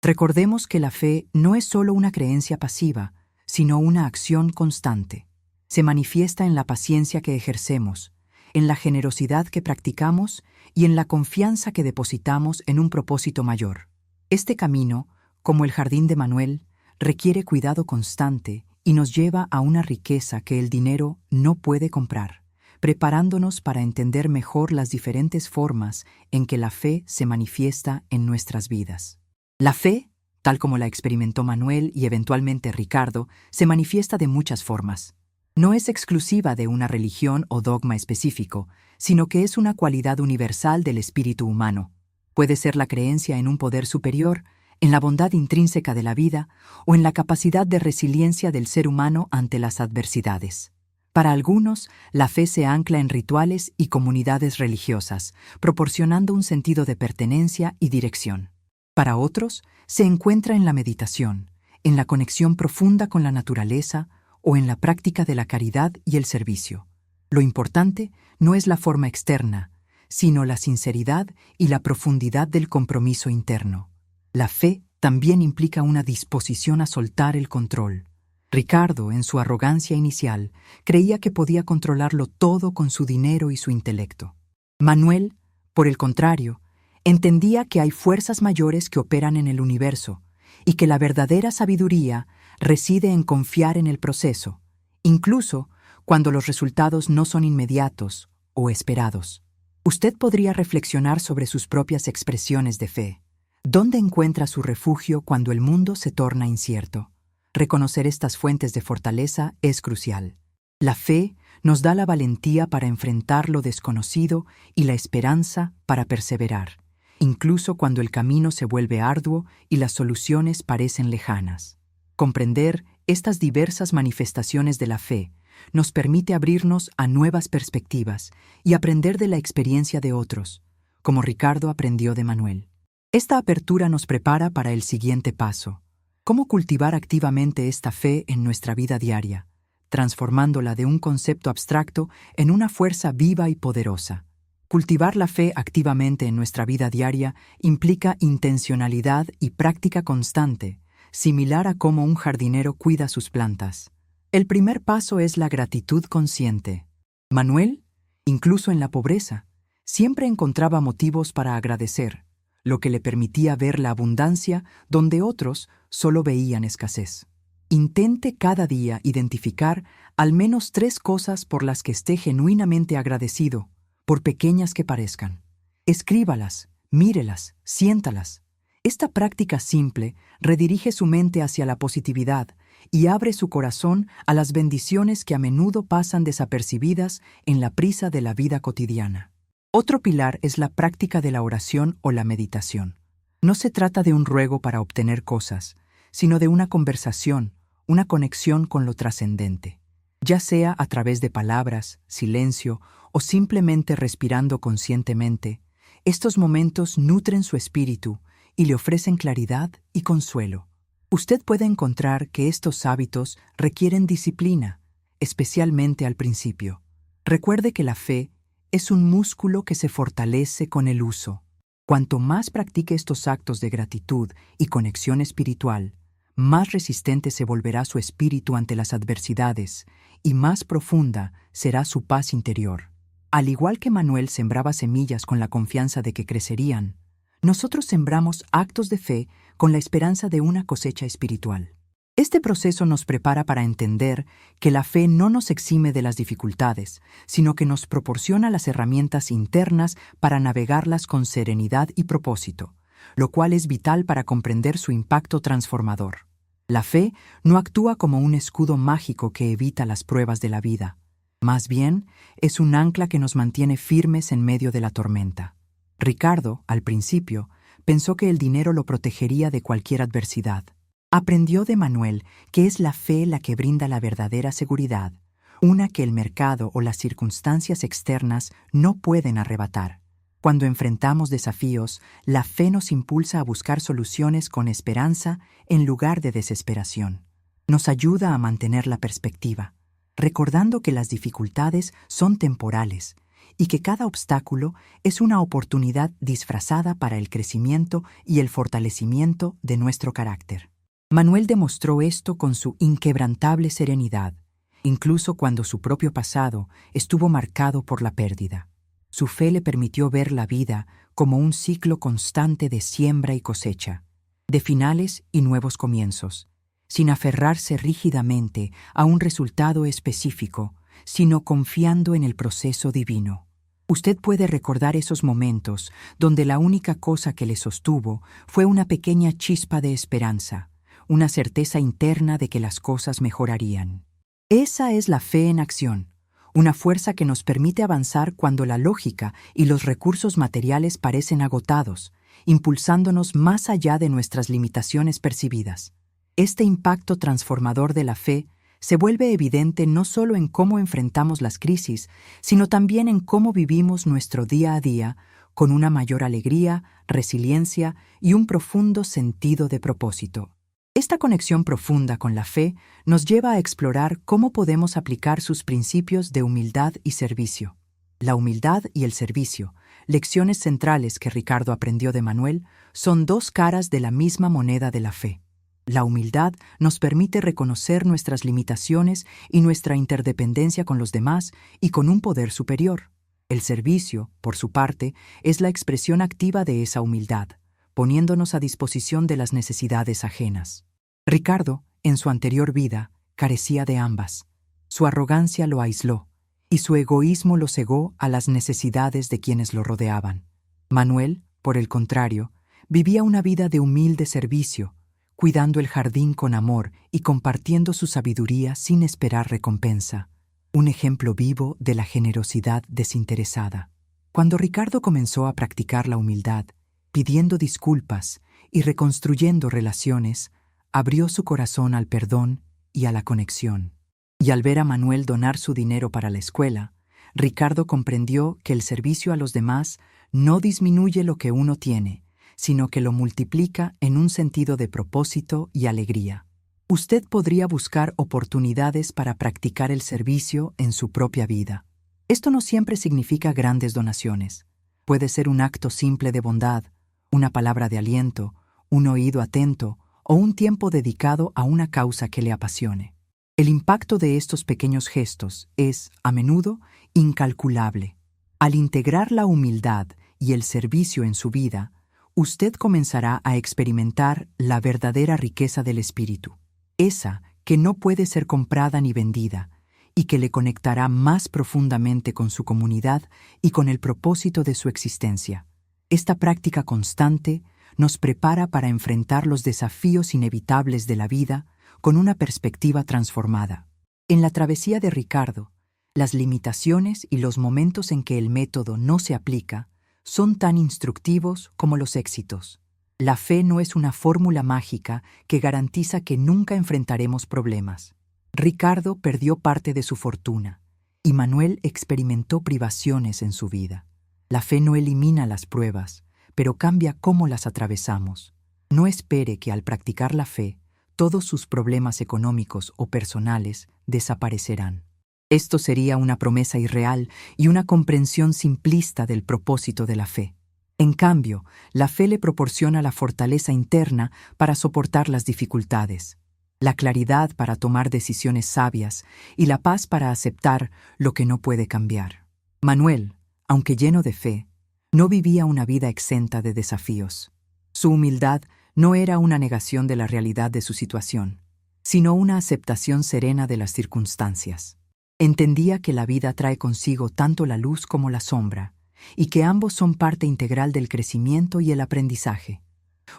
Recordemos que la fe no es solo una creencia pasiva, sino una acción constante. Se manifiesta en la paciencia que ejercemos, en la generosidad que practicamos y en la confianza que depositamos en un propósito mayor. Este camino, como el jardín de Manuel, requiere cuidado constante y nos lleva a una riqueza que el dinero no puede comprar, preparándonos para entender mejor las diferentes formas en que la fe se manifiesta en nuestras vidas. La fe, tal como la experimentó Manuel y eventualmente Ricardo, se manifiesta de muchas formas. No es exclusiva de una religión o dogma específico, sino que es una cualidad universal del espíritu humano. Puede ser la creencia en un poder superior, en la bondad intrínseca de la vida o en la capacidad de resiliencia del ser humano ante las adversidades. Para algunos, la fe se ancla en rituales y comunidades religiosas, proporcionando un sentido de pertenencia y dirección. Para otros, se encuentra en la meditación, en la conexión profunda con la naturaleza o en la práctica de la caridad y el servicio. Lo importante no es la forma externa, sino la sinceridad y la profundidad del compromiso interno. La fe también implica una disposición a soltar el control. Ricardo, en su arrogancia inicial, creía que podía controlarlo todo con su dinero y su intelecto. Manuel, por el contrario, entendía que hay fuerzas mayores que operan en el universo y que la verdadera sabiduría reside en confiar en el proceso, incluso cuando los resultados no son inmediatos o esperados. Usted podría reflexionar sobre sus propias expresiones de fe. ¿Dónde encuentra su refugio cuando el mundo se torna incierto? Reconocer estas fuentes de fortaleza es crucial. La fe nos da la valentía para enfrentar lo desconocido y la esperanza para perseverar, incluso cuando el camino se vuelve arduo y las soluciones parecen lejanas. Comprender estas diversas manifestaciones de la fe nos permite abrirnos a nuevas perspectivas y aprender de la experiencia de otros, como Ricardo aprendió de Manuel. Esta apertura nos prepara para el siguiente paso: cómo cultivar activamente esta fe en nuestra vida diaria, transformándola de un concepto abstracto en una fuerza viva y poderosa. Cultivar la fe activamente en nuestra vida diaria implica intencionalidad y práctica constante, similar a cómo un jardinero cuida sus plantas. El primer paso es la gratitud consciente. Manuel, incluso en la pobreza, siempre encontraba motivos para agradecer, lo que le permitía ver la abundancia donde otros solo veían escasez. Intente cada día identificar al menos 3 cosas por las que esté genuinamente agradecido, por pequeñas que parezcan. Escríbalas, mírelas, siéntalas. Esta práctica simple redirige su mente hacia la positividad y abre su corazón a las bendiciones que a menudo pasan desapercibidas en la prisa de la vida cotidiana. Otro pilar es la práctica de la oración o la meditación. No se trata de un ruego para obtener cosas, sino de una conversación, una conexión con lo trascendente. Ya sea a través de palabras, silencio o simplemente respirando conscientemente, estos momentos nutren su espíritu y le ofrecen claridad y consuelo. Usted puede encontrar que estos hábitos requieren disciplina, especialmente al principio. Recuerde que la fe es un músculo que se fortalece con el uso. Cuanto más practique estos actos de gratitud y conexión espiritual, más resistente se volverá su espíritu ante las adversidades y más profunda será su paz interior. Al igual que Manuel sembraba semillas con la confianza de que crecerían, nosotros sembramos actos de fe con la esperanza de una cosecha espiritual. Este proceso nos prepara para entender que la fe no nos exime de las dificultades, sino que nos proporciona las herramientas internas para navegarlas con serenidad y propósito, lo cual es vital para comprender su impacto transformador. La fe no actúa como un escudo mágico que evita las pruebas de la vida. Más bien, es un ancla que nos mantiene firmes en medio de la tormenta. Ricardo, al principio, pensó que el dinero lo protegería de cualquier adversidad. Aprendió de Manuel que es la fe la que brinda la verdadera seguridad, una que el mercado o las circunstancias externas no pueden arrebatar. Cuando enfrentamos desafíos, la fe nos impulsa a buscar soluciones con esperanza en lugar de desesperación. Nos ayuda a mantener la perspectiva, recordando que las dificultades son temporales y que cada obstáculo es una oportunidad disfrazada para el crecimiento y el fortalecimiento de nuestro carácter. Manuel demostró esto con su inquebrantable serenidad, incluso cuando su propio pasado estuvo marcado por la pérdida. Su fe le permitió ver la vida como un ciclo constante de siembra y cosecha, de finales y nuevos comienzos, sin aferrarse rígidamente a un resultado específico, sino confiando en el proceso divino. Usted puede recordar esos momentos donde la única cosa que le sostuvo fue una pequeña chispa de esperanza, una certeza interna de que las cosas mejorarían. Esa es la fe en acción, una fuerza que nos permite avanzar cuando la lógica y los recursos materiales parecen agotados, impulsándonos más allá de nuestras limitaciones percibidas. Este impacto transformador de la fe se vuelve evidente no solo en cómo enfrentamos las crisis, sino también en cómo vivimos nuestro día a día con una mayor alegría, resiliencia y un profundo sentido de propósito. Esta conexión profunda con la fe nos lleva a explorar cómo podemos aplicar sus principios de humildad y servicio. La humildad y el servicio, lecciones centrales que Ricardo aprendió de Manuel, son dos caras de la misma moneda de la fe. La humildad nos permite reconocer nuestras limitaciones y nuestra interdependencia con los demás y con un poder superior. El servicio, por su parte, es la expresión activa de esa humildad, poniéndonos a disposición de las necesidades ajenas. Ricardo, en su anterior vida, carecía de ambas. Su arrogancia lo aisló, y su egoísmo lo cegó a las necesidades de quienes lo rodeaban. Manuel, por el contrario, vivía una vida de humilde servicio, cuidando el jardín con amor y compartiendo su sabiduría sin esperar recompensa. Un ejemplo vivo de la generosidad desinteresada. Cuando Ricardo comenzó a practicar la humildad, pidiendo disculpas y reconstruyendo relaciones, abrió su corazón al perdón y a la conexión. Y al ver a Manuel donar su dinero para la escuela, Ricardo comprendió que el servicio a los demás no disminuye lo que uno tiene, sino que lo multiplica en un sentido de propósito y alegría. Usted podría buscar oportunidades para practicar el servicio en su propia vida. Esto no siempre significa grandes donaciones. Puede ser un acto simple de bondad, una palabra de aliento, un oído atento o un tiempo dedicado a una causa que le apasione. El impacto de estos pequeños gestos es, a menudo, incalculable. Al integrar la humildad y el servicio en su vida, usted comenzará a experimentar la verdadera riqueza del espíritu, esa que no puede ser comprada ni vendida, y que le conectará más profundamente con su comunidad y con el propósito de su existencia. Esta práctica constante nos prepara para enfrentar los desafíos inevitables de la vida con una perspectiva transformada. En la travesía de Ricardo, las limitaciones y los momentos en que el método no se aplica son tan instructivos como los éxitos. La fe no es una fórmula mágica que garantiza que nunca enfrentaremos problemas. Ricardo perdió parte de su fortuna y Manuel experimentó privaciones en su vida. La fe no elimina las pruebas, pero cambia cómo las atravesamos. No espere que al practicar la fe, todos sus problemas económicos o personales desaparecerán. Esto sería una promesa irreal y una comprensión simplista del propósito de la fe. En cambio, la fe le proporciona la fortaleza interna para soportar las dificultades, la claridad para tomar decisiones sabias y la paz para aceptar lo que no puede cambiar. Manuel, aunque lleno de fe, no vivía una vida exenta de desafíos. Su humildad no era una negación de la realidad de su situación, sino una aceptación serena de las circunstancias. Entendía que la vida trae consigo tanto la luz como la sombra, y que ambos son parte integral del crecimiento y el aprendizaje.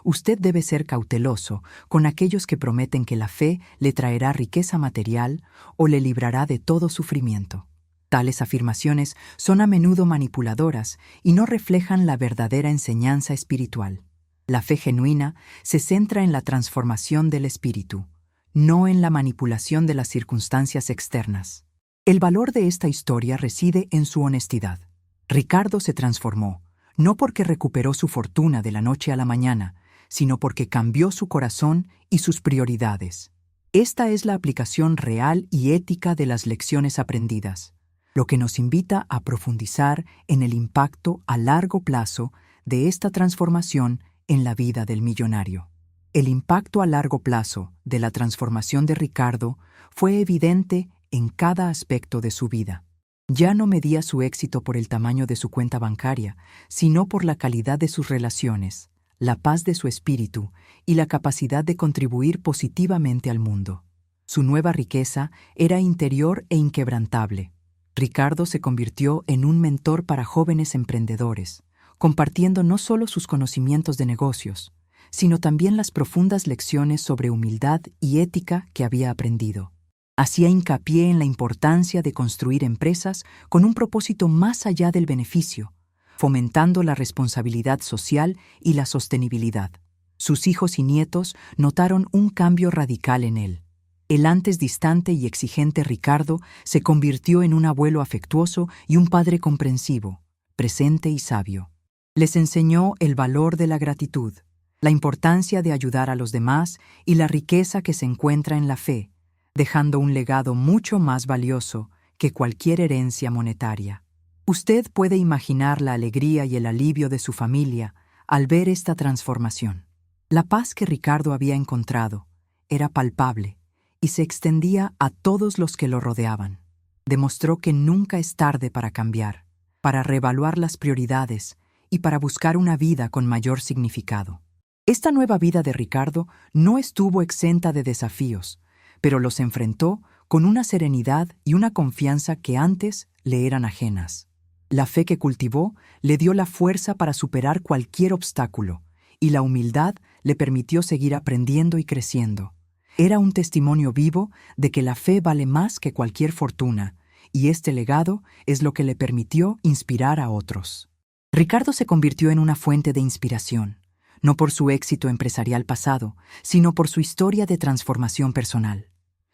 Usted debe ser cauteloso con aquellos que prometen que la fe le traerá riqueza material o le librará de todo sufrimiento. Tales afirmaciones son a menudo manipuladoras y no reflejan la verdadera enseñanza espiritual. La fe genuina se centra en la transformación del espíritu, no en la manipulación de las circunstancias externas. El valor de esta historia reside en su honestidad. Ricardo se transformó, no porque recuperó su fortuna de la noche a la mañana, sino porque cambió su corazón y sus prioridades. Esta es la aplicación real y ética de las lecciones aprendidas, lo que nos invita a profundizar en el impacto a largo plazo de esta transformación en la vida del millonario. El impacto a largo plazo de la transformación de Ricardo fue evidente en cada aspecto de su vida. Ya no medía su éxito por el tamaño de su cuenta bancaria, sino por la calidad de sus relaciones, la paz de su espíritu y la capacidad de contribuir positivamente al mundo. Su nueva riqueza era interior e inquebrantable. Ricardo se convirtió en un mentor para jóvenes emprendedores, compartiendo no solo sus conocimientos de negocios, sino también las profundas lecciones sobre humildad y ética que había aprendido. Hacía hincapié en la importancia de construir empresas con un propósito más allá del beneficio, fomentando la responsabilidad social y la sostenibilidad. Sus hijos y nietos notaron un cambio radical en él. El antes distante y exigente Ricardo se convirtió en un abuelo afectuoso y un padre comprensivo, presente y sabio. Les enseñó el valor de la gratitud, la importancia de ayudar a los demás y la riqueza que se encuentra en la fe, dejando un legado mucho más valioso que cualquier herencia monetaria. Usted puede imaginar la alegría y el alivio de su familia al ver esta transformación. La paz que Ricardo había encontrado era palpable y se extendía a todos los que lo rodeaban. Demostró que nunca es tarde para cambiar, para reevaluar las prioridades y para buscar una vida con mayor significado. Esta nueva vida de Ricardo no estuvo exenta de desafíos, pero los enfrentó con una serenidad y una confianza que antes le eran ajenas. La fe que cultivó le dio la fuerza para superar cualquier obstáculo, y la humildad le permitió seguir aprendiendo y creciendo. Era un testimonio vivo de que la fe vale más que cualquier fortuna, y este legado es lo que le permitió inspirar a otros. Ricardo se convirtió en una fuente de inspiración, no por su éxito empresarial pasado, sino por su historia de transformación personal.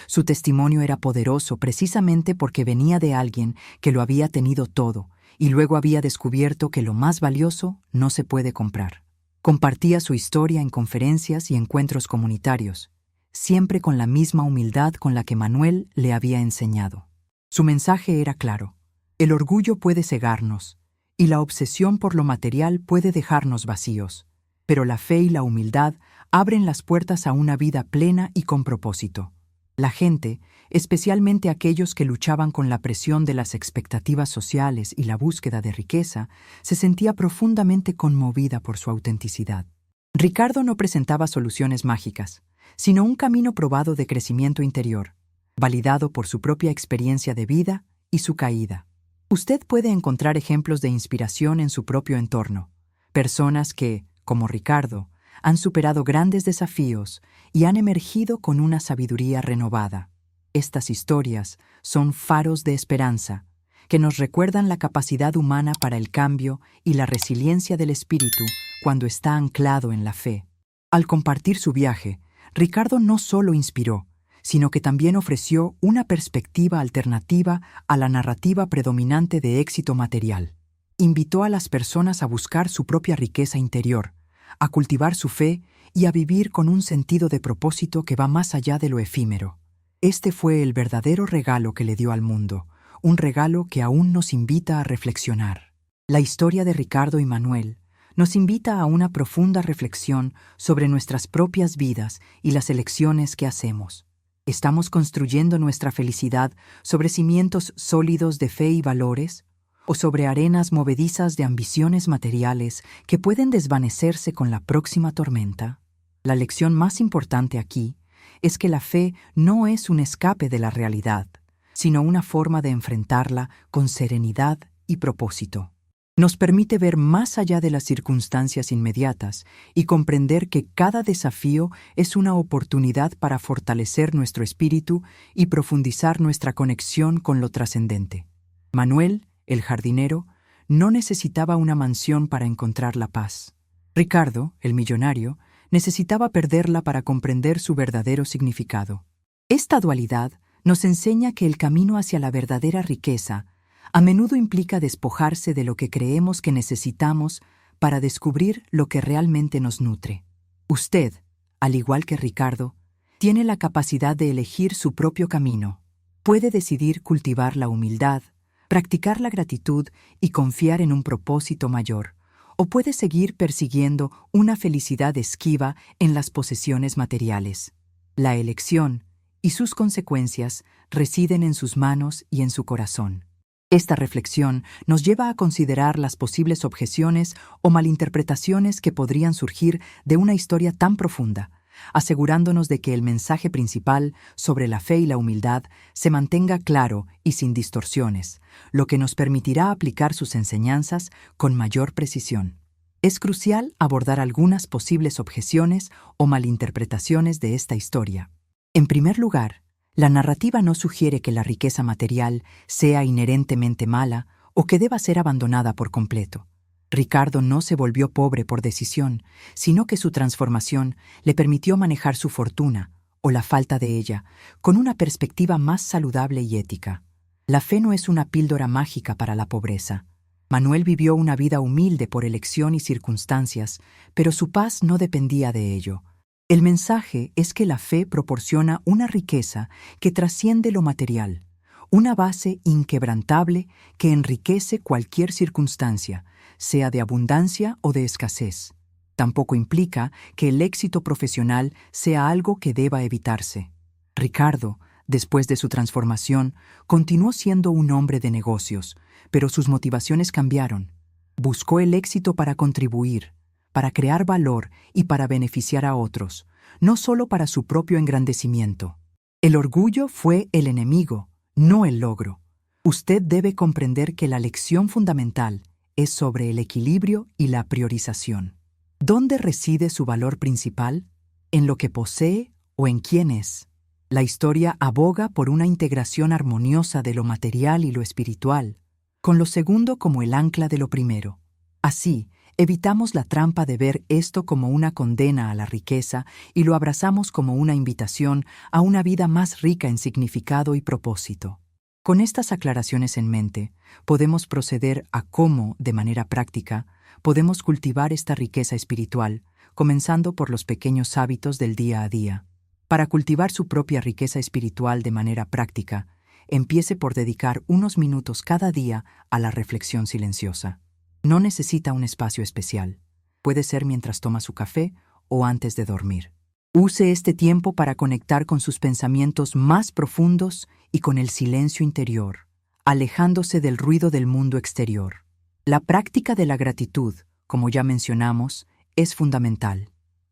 Su testimonio era poderoso precisamente porque venía de alguien que lo había tenido todo y luego había descubierto que lo más valioso no se puede comprar. Compartía su historia en conferencias y encuentros comunitarios, siempre con la misma humildad con la que Manuel le había enseñado. Su mensaje era claro: el orgullo puede cegarnos y la obsesión por lo material puede dejarnos vacíos, pero la fe y la humildad abren las puertas a una vida plena y con propósito. La gente, especialmente aquellos que luchaban con la presión de las expectativas sociales y la búsqueda de riqueza, se sentía profundamente conmovida por su autenticidad. Ricardo no presentaba soluciones mágicas, sino un camino probado de crecimiento interior, validado por su propia experiencia de vida y su caída. Usted puede encontrar ejemplos de inspiración en su propio entorno, personas que, como Ricardo, han superado grandes desafíos y han emergido con una sabiduría renovada. Estas historias son faros de esperanza que nos recuerdan la capacidad humana para el cambio y la resiliencia del espíritu cuando está anclado en la fe. Al compartir su viaje, Ricardo no solo inspiró, sino que también ofreció una perspectiva alternativa a la narrativa predominante de éxito material. Invitó a las personas a buscar su propia riqueza interior, a cultivar su fe y a vivir con un sentido de propósito que va más allá de lo efímero. Este fue el verdadero regalo que le dio al mundo, un regalo que aún nos invita a reflexionar. La historia de Ricardo y Manuel nos invita a una profunda reflexión sobre nuestras propias vidas y las elecciones que hacemos. ¿Estamos construyendo nuestra felicidad sobre cimientos sólidos de fe y valores, o sobre arenas movedizas de ambiciones materiales que pueden desvanecerse con la próxima tormenta? La lección más importante aquí es que la fe no es un escape de la realidad, sino una forma de enfrentarla con serenidad y propósito. Nos permite ver más allá de las circunstancias inmediatas y comprender que cada desafío es una oportunidad para fortalecer nuestro espíritu y profundizar nuestra conexión con lo trascendente. Manuel, el jardinero, no necesitaba una mansión para encontrar la paz. Ricardo, el millonario, necesitaba perderla para comprender su verdadero significado. Esta dualidad nos enseña que el camino hacia la verdadera riqueza a menudo implica despojarse de lo que creemos que necesitamos para descubrir lo que realmente nos nutre. Usted, al igual que Ricardo, tiene la capacidad de elegir su propio camino. Puede decidir cultivar la humildad, practicar la gratitud y confiar en un propósito mayor, o puede seguir persiguiendo una felicidad esquiva en las posesiones materiales. La elección y sus consecuencias residen en sus manos y en su corazón. Esta reflexión nos lleva a considerar las posibles objeciones o malinterpretaciones que podrían surgir de una historia tan profunda, asegurándonos de que el mensaje principal sobre la fe y la humildad se mantenga claro y sin distorsiones, lo que nos permitirá aplicar sus enseñanzas con mayor precisión. Es crucial abordar algunas posibles objeciones o malinterpretaciones de esta historia. En primer lugar, la narrativa no sugiere que la riqueza material sea inherentemente mala o que deba ser abandonada por completo. Ricardo no se volvió pobre por decisión, sino que su transformación le permitió manejar su fortuna, o la falta de ella, con una perspectiva más saludable y ética. La fe no es una píldora mágica para la pobreza. Manuel vivió una vida humilde por elección y circunstancias, pero su paz no dependía de ello. El mensaje es que la fe proporciona una riqueza que trasciende lo material, una base inquebrantable que enriquece cualquier circunstancia, sea de abundancia o de escasez. Tampoco implica que el éxito profesional sea algo que deba evitarse. Ricardo, después de su transformación, continuó siendo un hombre de negocios, pero sus motivaciones cambiaron. Buscó el éxito para contribuir, para crear valor y para beneficiar a otros, no solo para su propio engrandecimiento. El orgullo fue el enemigo, no el logro. Usted debe comprender que la lección fundamental es sobre el equilibrio y la priorización. ¿Dónde reside su valor principal? ¿En lo que posee o en quién es? La historia aboga por una integración armoniosa de lo material y lo espiritual, con lo segundo como el ancla de lo primero. Así, evitamos la trampa de ver esto como una condena a la riqueza y lo abrazamos como una invitación a una vida más rica en significado y propósito. Con estas aclaraciones en mente, podemos proceder a cómo, de manera práctica, podemos cultivar esta riqueza espiritual, comenzando por los pequeños hábitos del día a día. Para cultivar su propia riqueza espiritual de manera práctica, empiece por dedicar unos minutos cada día a la reflexión silenciosa. No necesita un espacio especial. Puede ser mientras toma su café o antes de dormir. Use este tiempo para conectar con sus pensamientos más profundos y con el silencio interior, alejándose del ruido del mundo exterior. La práctica de la gratitud, como ya mencionamos, es fundamental.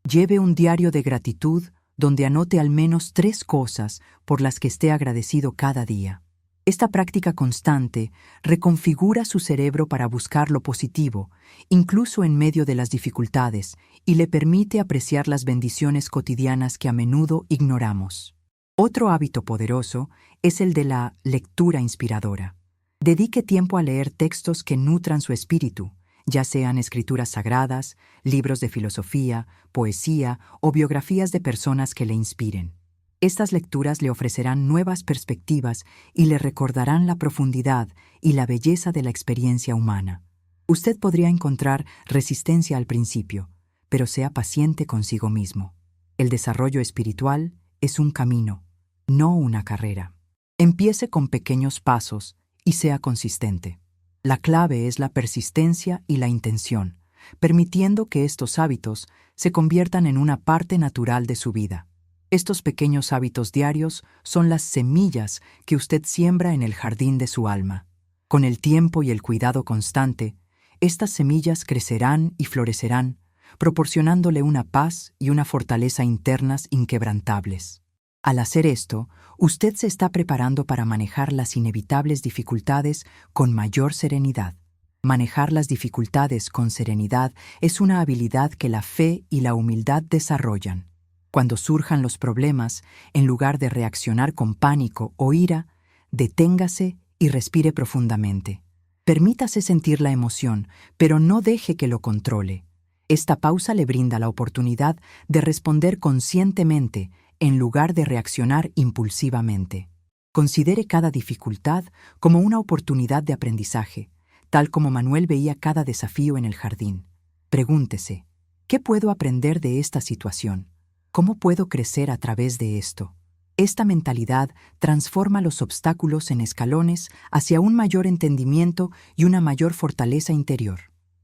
Lleve un diario de gratitud donde anote al menos 3 cosas por las que esté agradecido cada día. Esta práctica constante reconfigura su cerebro para buscar lo positivo, incluso en medio de las dificultades, y le permite apreciar las bendiciones cotidianas que a menudo ignoramos. Otro hábito poderoso es el de la lectura inspiradora. Dedique tiempo a leer textos que nutran su espíritu, ya sean escrituras sagradas, libros de filosofía, poesía o biografías de personas que le inspiren. Estas lecturas le ofrecerán nuevas perspectivas y le recordarán la profundidad y la belleza de la experiencia humana. Usted podría encontrar resistencia al principio, pero sea paciente consigo mismo. El desarrollo espiritual es un camino, no una carrera. Empiece con pequeños pasos y sea consistente. La clave es la persistencia y la intención, permitiendo que estos hábitos se conviertan en una parte natural de su vida. Estos pequeños hábitos diarios son las semillas que usted siembra en el jardín de su alma. Con el tiempo y el cuidado constante, estas semillas crecerán y florecerán, proporcionándole una paz y una fortaleza internas inquebrantables. Al hacer esto, usted se está preparando para manejar las inevitables dificultades con mayor serenidad. Manejar las dificultades con serenidad es una habilidad que la fe y la humildad desarrollan. Cuando surjan los problemas, en lugar de reaccionar con pánico o ira, deténgase y respire profundamente. Permítase sentir la emoción, pero no deje que lo controle. Esta pausa le brinda la oportunidad de responder conscientemente en lugar de reaccionar impulsivamente. Considere cada dificultad como una oportunidad de aprendizaje, tal como Manuel veía cada desafío en el jardín. Pregúntese, ¿qué puedo aprender de esta situación? ¿Cómo puedo crecer a través de esto? Esta mentalidad transforma los obstáculos en escalones hacia un mayor entendimiento y una mayor fortaleza interior.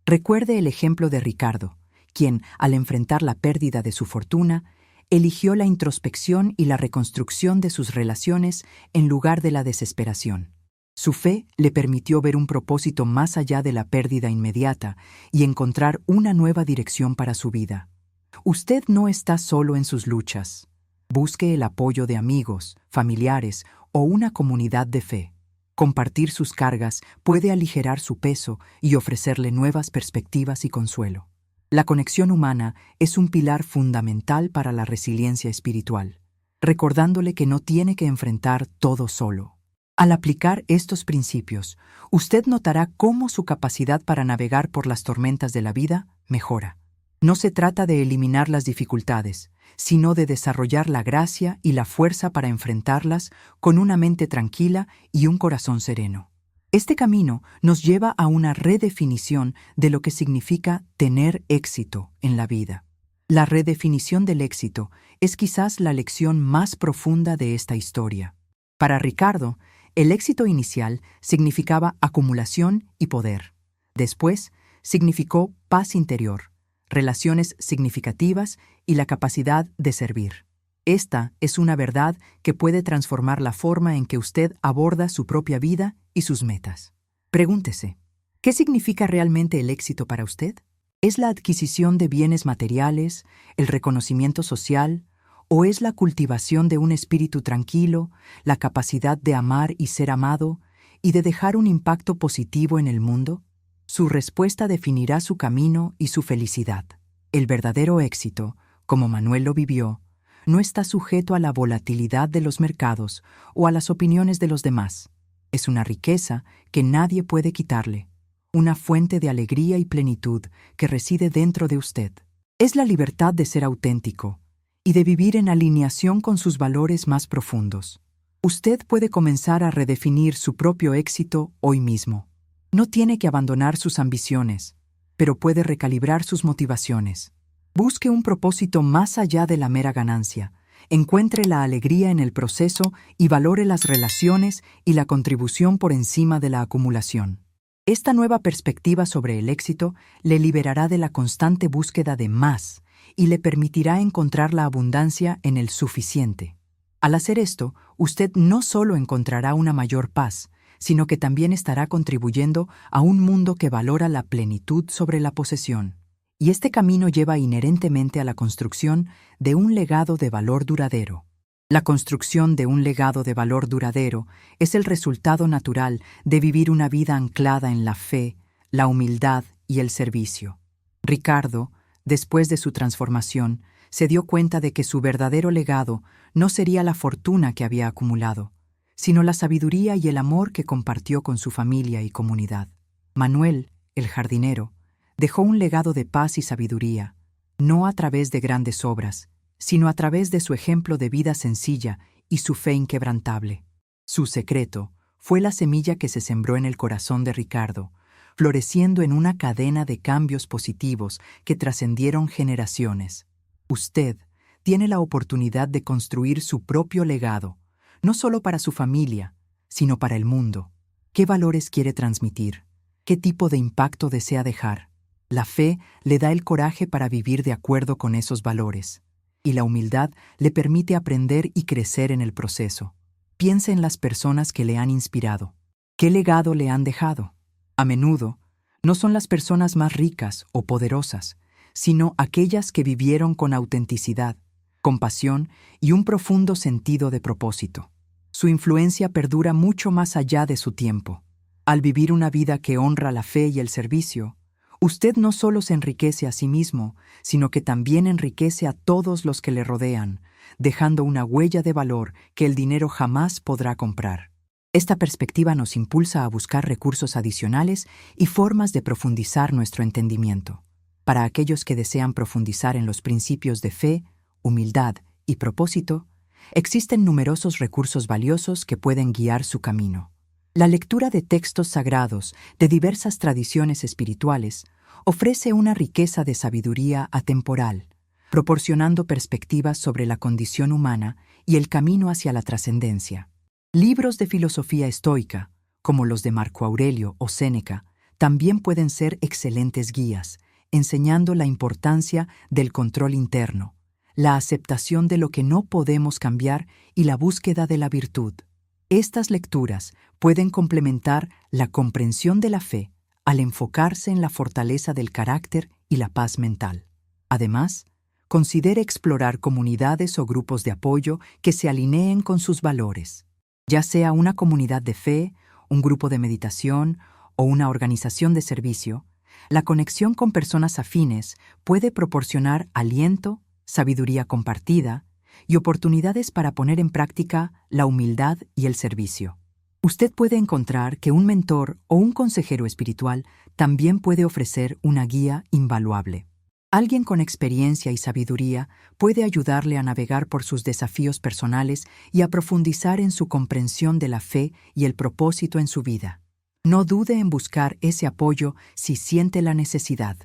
Recuerde el ejemplo de Ricardo, quien, al enfrentar la pérdida de su fortuna, eligió la introspección y la reconstrucción de sus relaciones en lugar de la desesperación. Su fe le permitió ver un propósito más allá de la pérdida inmediata y encontrar una nueva dirección para su vida. Usted no está solo en sus luchas. Busque el apoyo de amigos, familiares o una comunidad de fe. Compartir sus cargas puede aligerar su peso y ofrecerle nuevas perspectivas y consuelo. La conexión humana es un pilar fundamental para la resiliencia espiritual, recordándole que no tiene que enfrentar todo solo. Al aplicar estos principios, usted notará cómo su capacidad para navegar por las tormentas de la vida mejora. No se trata de eliminar las dificultades, sino de desarrollar la gracia y la fuerza para enfrentarlas con una mente tranquila y un corazón sereno. Este camino nos lleva a una redefinición de lo que significa tener éxito en la vida. La redefinición del éxito es quizás la lección más profunda de esta historia. Para Ricardo, el éxito inicial significaba acumulación y poder. Después, significó paz interior, relaciones significativas y la capacidad de servir. Esta es una verdad que puede transformar la forma en que usted aborda su propia vida y sus metas. Pregúntese, ¿qué significa realmente el éxito para usted? ¿Es la adquisición de bienes materiales, el reconocimiento social, o es la cultivación de un espíritu tranquilo, la capacidad de amar y ser amado, y de dejar un impacto positivo en el mundo? Su respuesta definirá su camino y su felicidad. El verdadero éxito, como Manuel lo vivió, no está sujeto a la volatilidad de los mercados o a las opiniones de los demás. Es una riqueza que nadie puede quitarle, una fuente de alegría y plenitud que reside dentro de usted. Es la libertad de ser auténtico y de vivir en alineación con sus valores más profundos. Usted puede comenzar a redefinir su propio éxito hoy mismo. No tiene que abandonar sus ambiciones, pero puede recalibrar sus motivaciones. Busque un propósito más allá de la mera ganancia. Encuentre la alegría en el proceso y valore las relaciones y la contribución por encima de la acumulación. Esta nueva perspectiva sobre el éxito le liberará de la constante búsqueda de más y le permitirá encontrar la abundancia en el suficiente. Al hacer esto, usted no solo encontrará una mayor paz, sino que también estará contribuyendo a un mundo que valora la plenitud sobre la posesión. Y este camino lleva inherentemente a la construcción de un legado de valor duradero. La construcción de un legado de valor duradero es el resultado natural de vivir una vida anclada en la fe, la humildad y el servicio. Ricardo, después de su transformación, se dio cuenta de que su verdadero legado no sería la fortuna que había acumulado, sino la sabiduría y el amor que compartió con su familia y comunidad. Manuel, el jardinero, dejó un legado de paz y sabiduría, no a través de grandes obras, sino a través de su ejemplo de vida sencilla y su fe inquebrantable. Su secreto fue la semilla que se sembró en el corazón de Ricardo, floreciendo en una cadena de cambios positivos que trascendieron generaciones. Usted tiene la oportunidad de construir su propio legado, no solo para su familia, sino para el mundo. ¿Qué valores quiere transmitir? ¿Qué tipo de impacto desea dejar? La fe le da el coraje para vivir de acuerdo con esos valores, y la humildad le permite aprender y crecer en el proceso. Piense en las personas que le han inspirado. ¿Qué legado le han dejado? A menudo, no son las personas más ricas o poderosas, sino aquellas que vivieron con autenticidad, compasión y un profundo sentido de propósito. Su influencia perdura mucho más allá de su tiempo. Al vivir una vida que honra la fe y el servicio, usted no solo se enriquece a sí mismo, sino que también enriquece a todos los que le rodean, dejando una huella de valor que el dinero jamás podrá comprar. Esta perspectiva nos impulsa a buscar recursos adicionales y formas de profundizar nuestro entendimiento. Para aquellos que desean profundizar en los principios de fe, humildad y propósito, existen numerosos recursos valiosos que pueden guiar su camino. La lectura de textos sagrados de diversas tradiciones espirituales ofrece una riqueza de sabiduría atemporal, proporcionando perspectivas sobre la condición humana y el camino hacia la trascendencia. Libros de filosofía estoica, como los de Marco Aurelio o Séneca, también pueden ser excelentes guías, enseñando la importancia del control interno, la aceptación de lo que no podemos cambiar y la búsqueda de la virtud. Estas lecturas pueden complementar la comprensión de la fe al enfocarse en la fortaleza del carácter y la paz mental. Además, considere explorar comunidades o grupos de apoyo que se alineen con sus valores, ya sea una comunidad de fe, un grupo de meditación o una organización de servicio. La conexión con personas afines puede proporcionar aliento, sabiduría compartida y oportunidades para poner en práctica la humildad y el servicio. Usted puede encontrar que un mentor o un consejero espiritual también puede ofrecer una guía invaluable. Alguien con experiencia y sabiduría puede ayudarle a navegar por sus desafíos personales y a profundizar en su comprensión de la fe y el propósito en su vida. No dude en buscar ese apoyo si siente la necesidad.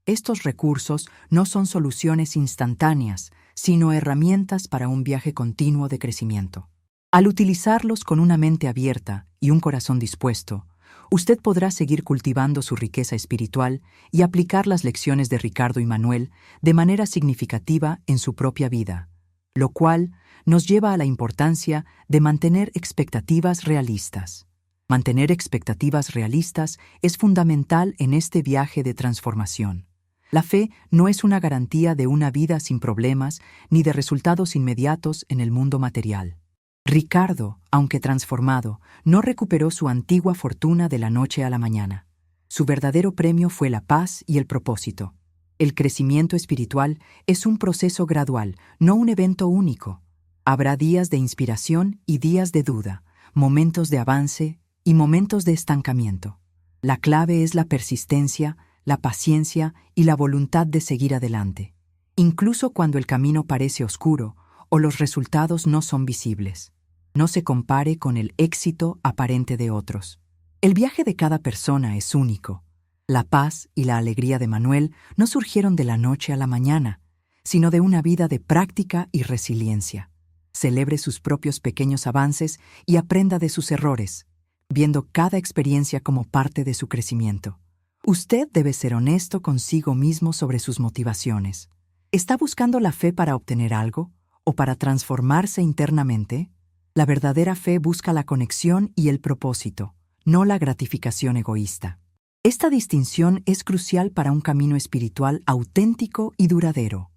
Estos recursos no son soluciones instantáneas, sino herramientas para un viaje continuo de crecimiento. Al utilizarlos con una mente abierta y un corazón dispuesto, usted podrá seguir cultivando su riqueza espiritual y aplicar las lecciones de Ricardo y Manuel de manera significativa en su propia vida, lo cual nos lleva a la importancia de mantener expectativas realistas. Mantener expectativas realistas es fundamental en este viaje de transformación. La fe no es una garantía de una vida sin problemas ni de resultados inmediatos en el mundo material. Ricardo, aunque transformado, no recuperó su antigua fortuna de la noche a la mañana. Su verdadero premio fue la paz y el propósito. El crecimiento espiritual es un proceso gradual, no un evento único. Habrá días de inspiración y días de duda, momentos de avance y momentos de estancamiento. La clave es la persistencia, la paciencia y la voluntad de seguir adelante, incluso cuando el camino parece oscuro o los resultados no son visibles. No se compare con el éxito aparente de otros. El viaje de cada persona es único. La paz y la alegría de Manuel no surgieron de la noche a la mañana, sino de una vida de práctica y resiliencia. Celebre sus propios pequeños avances y aprenda de sus errores, viendo cada experiencia como parte de su crecimiento. Usted debe ser honesto consigo mismo sobre sus motivaciones. ¿Está buscando la fe para obtener algo o para transformarse internamente? La verdadera fe busca la conexión y el propósito, no la gratificación egoísta. Esta distinción es crucial para un camino espiritual auténtico y duradero.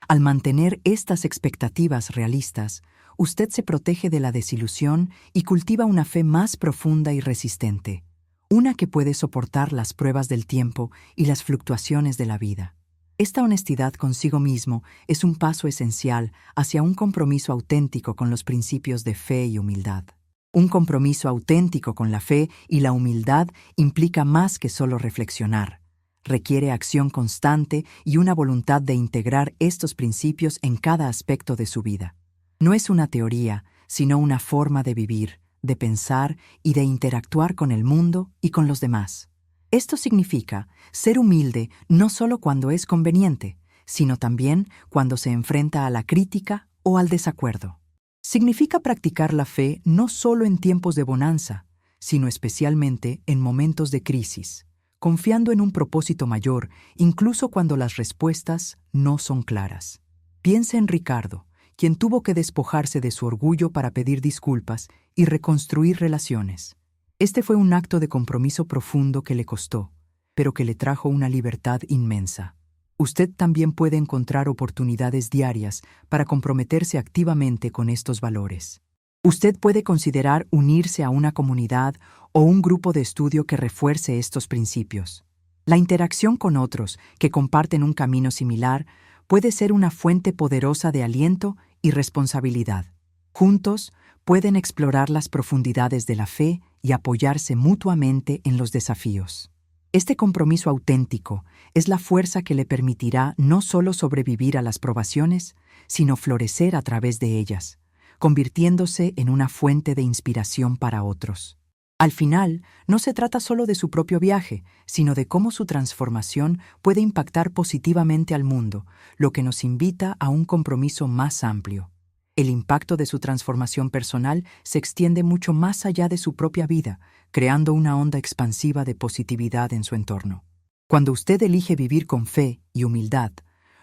Al mantener estas expectativas realistas, usted se protege de la desilusión y cultiva una fe más profunda y resistente, una que puede soportar las pruebas del tiempo y las fluctuaciones de la vida. Esta honestidad consigo mismo es un paso esencial hacia un compromiso auténtico con los principios de fe y humildad. Un compromiso auténtico con la fe y la humildad implica más que solo reflexionar. Requiere acción constante y una voluntad de integrar estos principios en cada aspecto de su vida. No es una teoría, sino una forma de vivir, de pensar y de interactuar con el mundo y con los demás. Esto significa ser humilde no solo cuando es conveniente, sino también cuando se enfrenta a la crítica o al desacuerdo. Significa practicar la fe no solo en tiempos de bonanza, sino especialmente en momentos de crisis, confiando en un propósito mayor, incluso cuando las respuestas no son claras. Piense en Ricardo, quien tuvo que despojarse de su orgullo para pedir disculpas y reconstruir relaciones. Este fue un acto de compromiso profundo que le costó, pero que le trajo una libertad inmensa. Usted también puede encontrar oportunidades diarias para comprometerse activamente con estos valores. Usted puede considerar unirse a una comunidad o un grupo de estudio que refuerce estos principios. La interacción con otros que comparten un camino similar puede ser una fuente poderosa de aliento y responsabilidad. Juntos, pueden explorar las profundidades de la fe y apoyarse mutuamente en los desafíos. Este compromiso auténtico es la fuerza que le permitirá no solo sobrevivir a las probaciones, sino florecer a través de ellas, convirtiéndose en una fuente de inspiración para otros. Al final, no se trata solo de su propio viaje, sino de cómo su transformación puede impactar positivamente al mundo, lo que nos invita a un compromiso más amplio. El impacto de su transformación personal se extiende mucho más allá de su propia vida, creando una onda expansiva de positividad en su entorno. Cuando usted elige vivir con fe y humildad,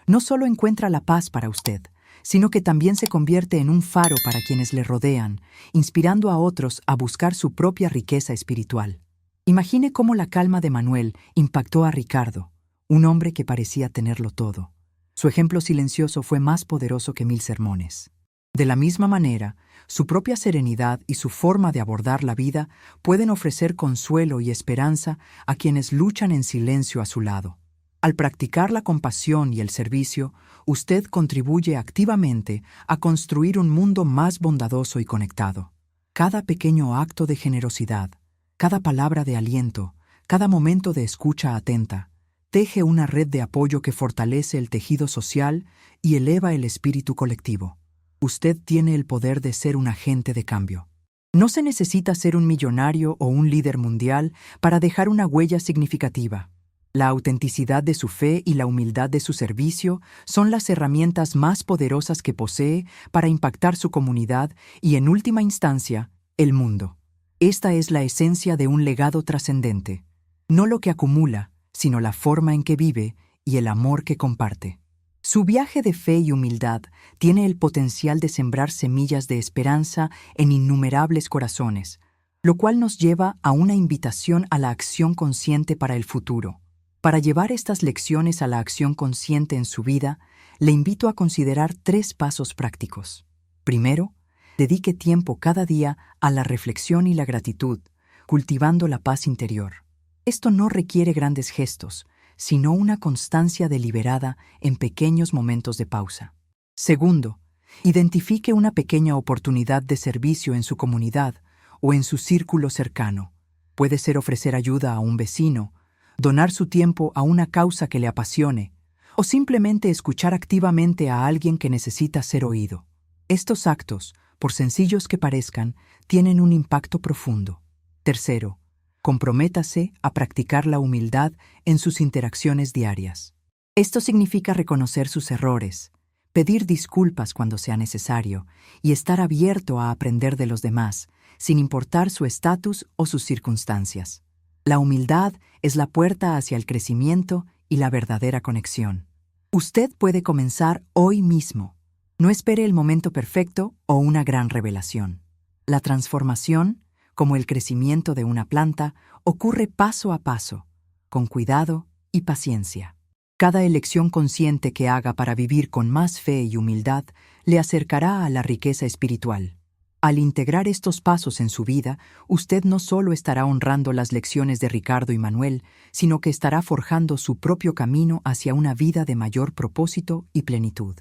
no solo encuentra la paz para usted, sino que también se convierte en un faro para quienes le rodean, inspirando a otros a buscar su propia riqueza espiritual. Imagine cómo la calma de Manuel impactó a Ricardo, un hombre que parecía tenerlo todo. Su ejemplo silencioso fue más poderoso que 1000 sermones. De la misma manera, su propia serenidad y su forma de abordar la vida pueden ofrecer consuelo y esperanza a quienes luchan en silencio a su lado. Al practicar la compasión y el servicio, usted contribuye activamente a construir un mundo más bondadoso y conectado. Cada pequeño acto de generosidad, cada palabra de aliento, cada momento de escucha atenta, teje una red de apoyo que fortalece el tejido social y eleva el espíritu colectivo. Usted tiene el poder de ser un agente de cambio. No se necesita ser un millonario o un líder mundial para dejar una huella significativa. La autenticidad de su fe y la humildad de su servicio son las herramientas más poderosas que posee para impactar su comunidad y, en última instancia, el mundo. Esta es la esencia de un legado trascendente. No lo que acumula, sino la forma en que vive y el amor que comparte. Su viaje de fe y humildad tiene el potencial de sembrar semillas de esperanza en innumerables corazones, lo cual nos lleva a una invitación a la acción consciente para el futuro. Para llevar estas lecciones a la acción consciente en su vida, le invito a considerar 3 pasos prácticos. Primero, dedique tiempo cada día a la reflexión y la gratitud, cultivando la paz interior. Esto no requiere grandes gestos, sino una constancia deliberada en pequeños momentos de pausa. Segundo, identifique una pequeña oportunidad de servicio en su comunidad o en su círculo cercano. Puede ser ofrecer ayuda a un vecino, donar su tiempo a una causa que le apasione, o simplemente escuchar activamente a alguien que necesita ser oído. Estos actos, por sencillos que parezcan, tienen un impacto profundo. Tercero, comprométase a practicar la humildad en sus interacciones diarias. Esto significa reconocer sus errores, pedir disculpas cuando sea necesario y estar abierto a aprender de los demás, sin importar su estatus o sus circunstancias. La humildad es la puerta hacia el crecimiento y la verdadera conexión. Usted puede comenzar hoy mismo. No espere el momento perfecto o una gran revelación. La transformación, como el crecimiento de una planta, ocurre paso a paso, con cuidado y paciencia. Cada elección consciente que haga para vivir con más fe y humildad le acercará a la riqueza espiritual. Al integrar estos pasos en su vida, usted no solo estará honrando las lecciones de Ricardo y Manuel, sino que estará forjando su propio camino hacia una vida de mayor propósito y plenitud.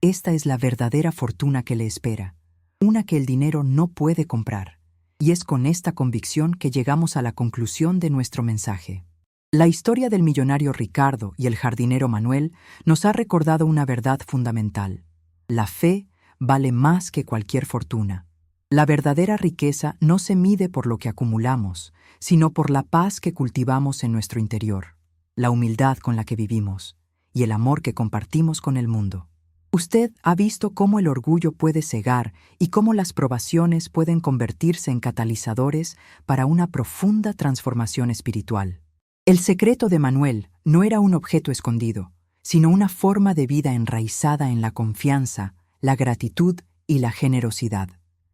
Esta es la verdadera fortuna que le espera, una que el dinero no puede comprar. Y es con esta convicción que llegamos a la conclusión de nuestro mensaje. La historia del millonario Ricardo y el jardinero Manuel nos ha recordado una verdad fundamental. La fe vale más que cualquier fortuna. La verdadera riqueza no se mide por lo que acumulamos, sino por la paz que cultivamos en nuestro interior, la humildad con la que vivimos y el amor que compartimos con el mundo. Usted ha visto cómo el orgullo puede cegar y cómo las probaciones pueden convertirse en catalizadores para una profunda transformación espiritual. El secreto de Manuel no era un objeto escondido, sino una forma de vida enraizada en la confianza, la gratitud y la generosidad.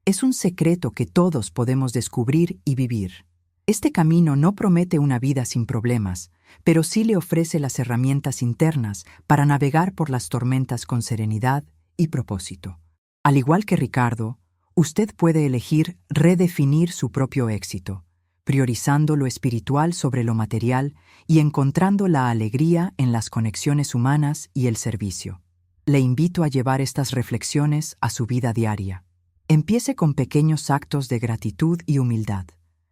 Es un secreto que todos podemos descubrir y vivir. Este camino no promete una vida sin problemas, pero sí le ofrece las herramientas internas para navegar por las tormentas con serenidad y propósito. Al igual que Ricardo, usted puede elegir redefinir su propio éxito, priorizando lo espiritual sobre lo material y encontrando la alegría en las conexiones humanas y el servicio. Le invito a llevar estas reflexiones a su vida diaria. Empiece con pequeños actos de gratitud y humildad,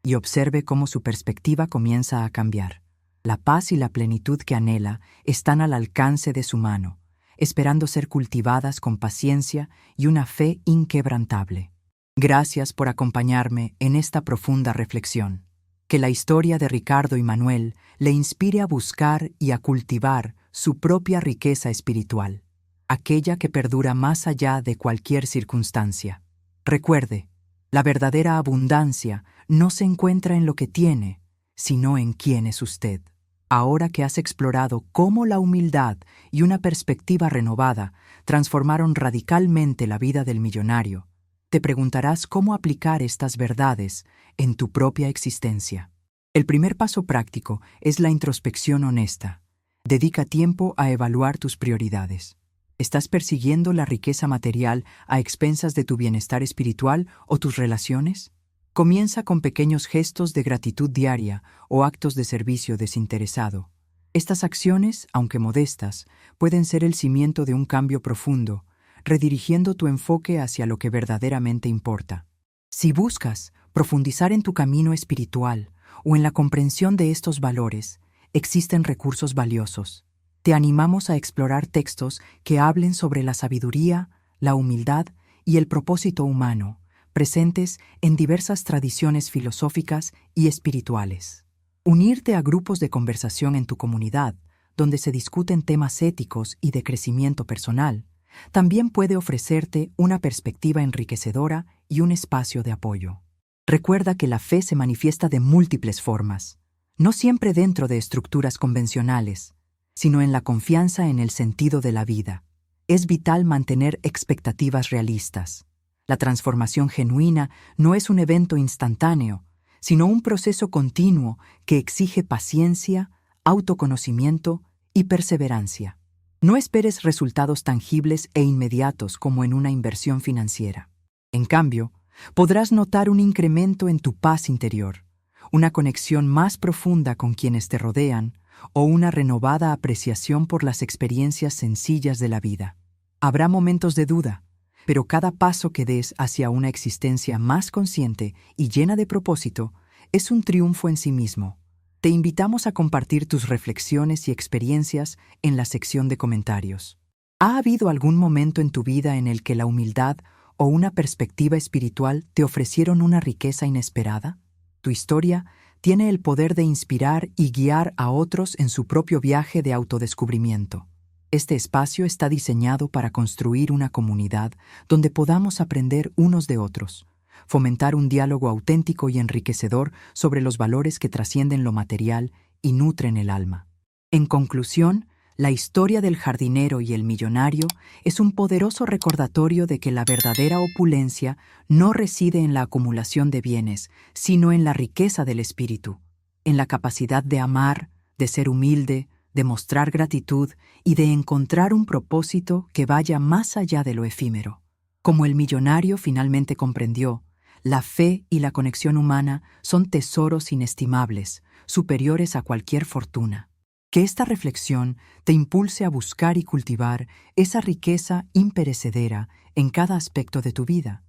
y observe cómo su perspectiva comienza a cambiar. La paz y la plenitud que anhela están al alcance de su mano, esperando ser cultivadas con paciencia y una fe inquebrantable. Gracias por acompañarme en esta profunda reflexión. Que la historia de Ricardo y Manuel le inspire a buscar y a cultivar su propia riqueza espiritual, aquella que perdura más allá de cualquier circunstancia. Recuerde, la verdadera abundancia no se encuentra en lo que tiene, sino en quién es usted. Ahora que has explorado cómo la humildad y una perspectiva renovada transformaron radicalmente la vida del millonario, te preguntarás cómo aplicar estas verdades en tu propia existencia. El primer paso práctico es la introspección honesta. Dedica tiempo a evaluar tus prioridades. ¿Estás persiguiendo la riqueza material a expensas de tu bienestar espiritual o tus relaciones? Comienza con pequeños gestos de gratitud diaria o actos de servicio desinteresado. Estas acciones, aunque modestas, pueden ser el cimiento de un cambio profundo, redirigiendo tu enfoque hacia lo que verdaderamente importa. Si buscas profundizar en tu camino espiritual o en la comprensión de estos valores, existen recursos valiosos. Te animamos a explorar textos que hablen sobre la sabiduría, la humildad y el propósito humano, presentes en diversas tradiciones filosóficas y espirituales. Unirte a grupos de conversación en tu comunidad, donde se discuten temas éticos y de crecimiento personal, también puede ofrecerte una perspectiva enriquecedora y un espacio de apoyo. Recuerda que la fe se manifiesta de múltiples formas, no siempre dentro de estructuras convencionales, sino en la confianza en el sentido de la vida. Es vital mantener expectativas realistas. La transformación genuina no es un evento instantáneo, sino un proceso continuo que exige paciencia, autoconocimiento y perseverancia. No esperes resultados tangibles e inmediatos como en una inversión financiera. En cambio, podrás notar un incremento en tu paz interior, una conexión más profunda con quienes te rodean o una renovada apreciación por las experiencias sencillas de la vida. Habrá momentos de duda, pero cada paso que des hacia una existencia más consciente y llena de propósito es un triunfo en sí mismo. Te invitamos a compartir tus reflexiones y experiencias en la sección de comentarios. ¿Ha habido algún momento en tu vida en el que la humildad o una perspectiva espiritual te ofrecieron una riqueza inesperada? Tu historia tiene el poder de inspirar y guiar a otros en su propio viaje de autodescubrimiento. Este espacio está diseñado para construir una comunidad donde podamos aprender unos de otros, fomentar un diálogo auténtico y enriquecedor sobre los valores que trascienden lo material y nutren el alma. En conclusión, la historia del jardinero y el millonario es un poderoso recordatorio de que la verdadera opulencia no reside en la acumulación de bienes, sino en la riqueza del espíritu, en la capacidad de amar, de ser humilde, de mostrar gratitud y de encontrar un propósito que vaya más allá de lo efímero. Como el millonario finalmente comprendió, la fe y la conexión humana son tesoros inestimables, superiores a cualquier fortuna. Que esta reflexión te impulse a buscar y cultivar esa riqueza imperecedera en cada aspecto de tu vida.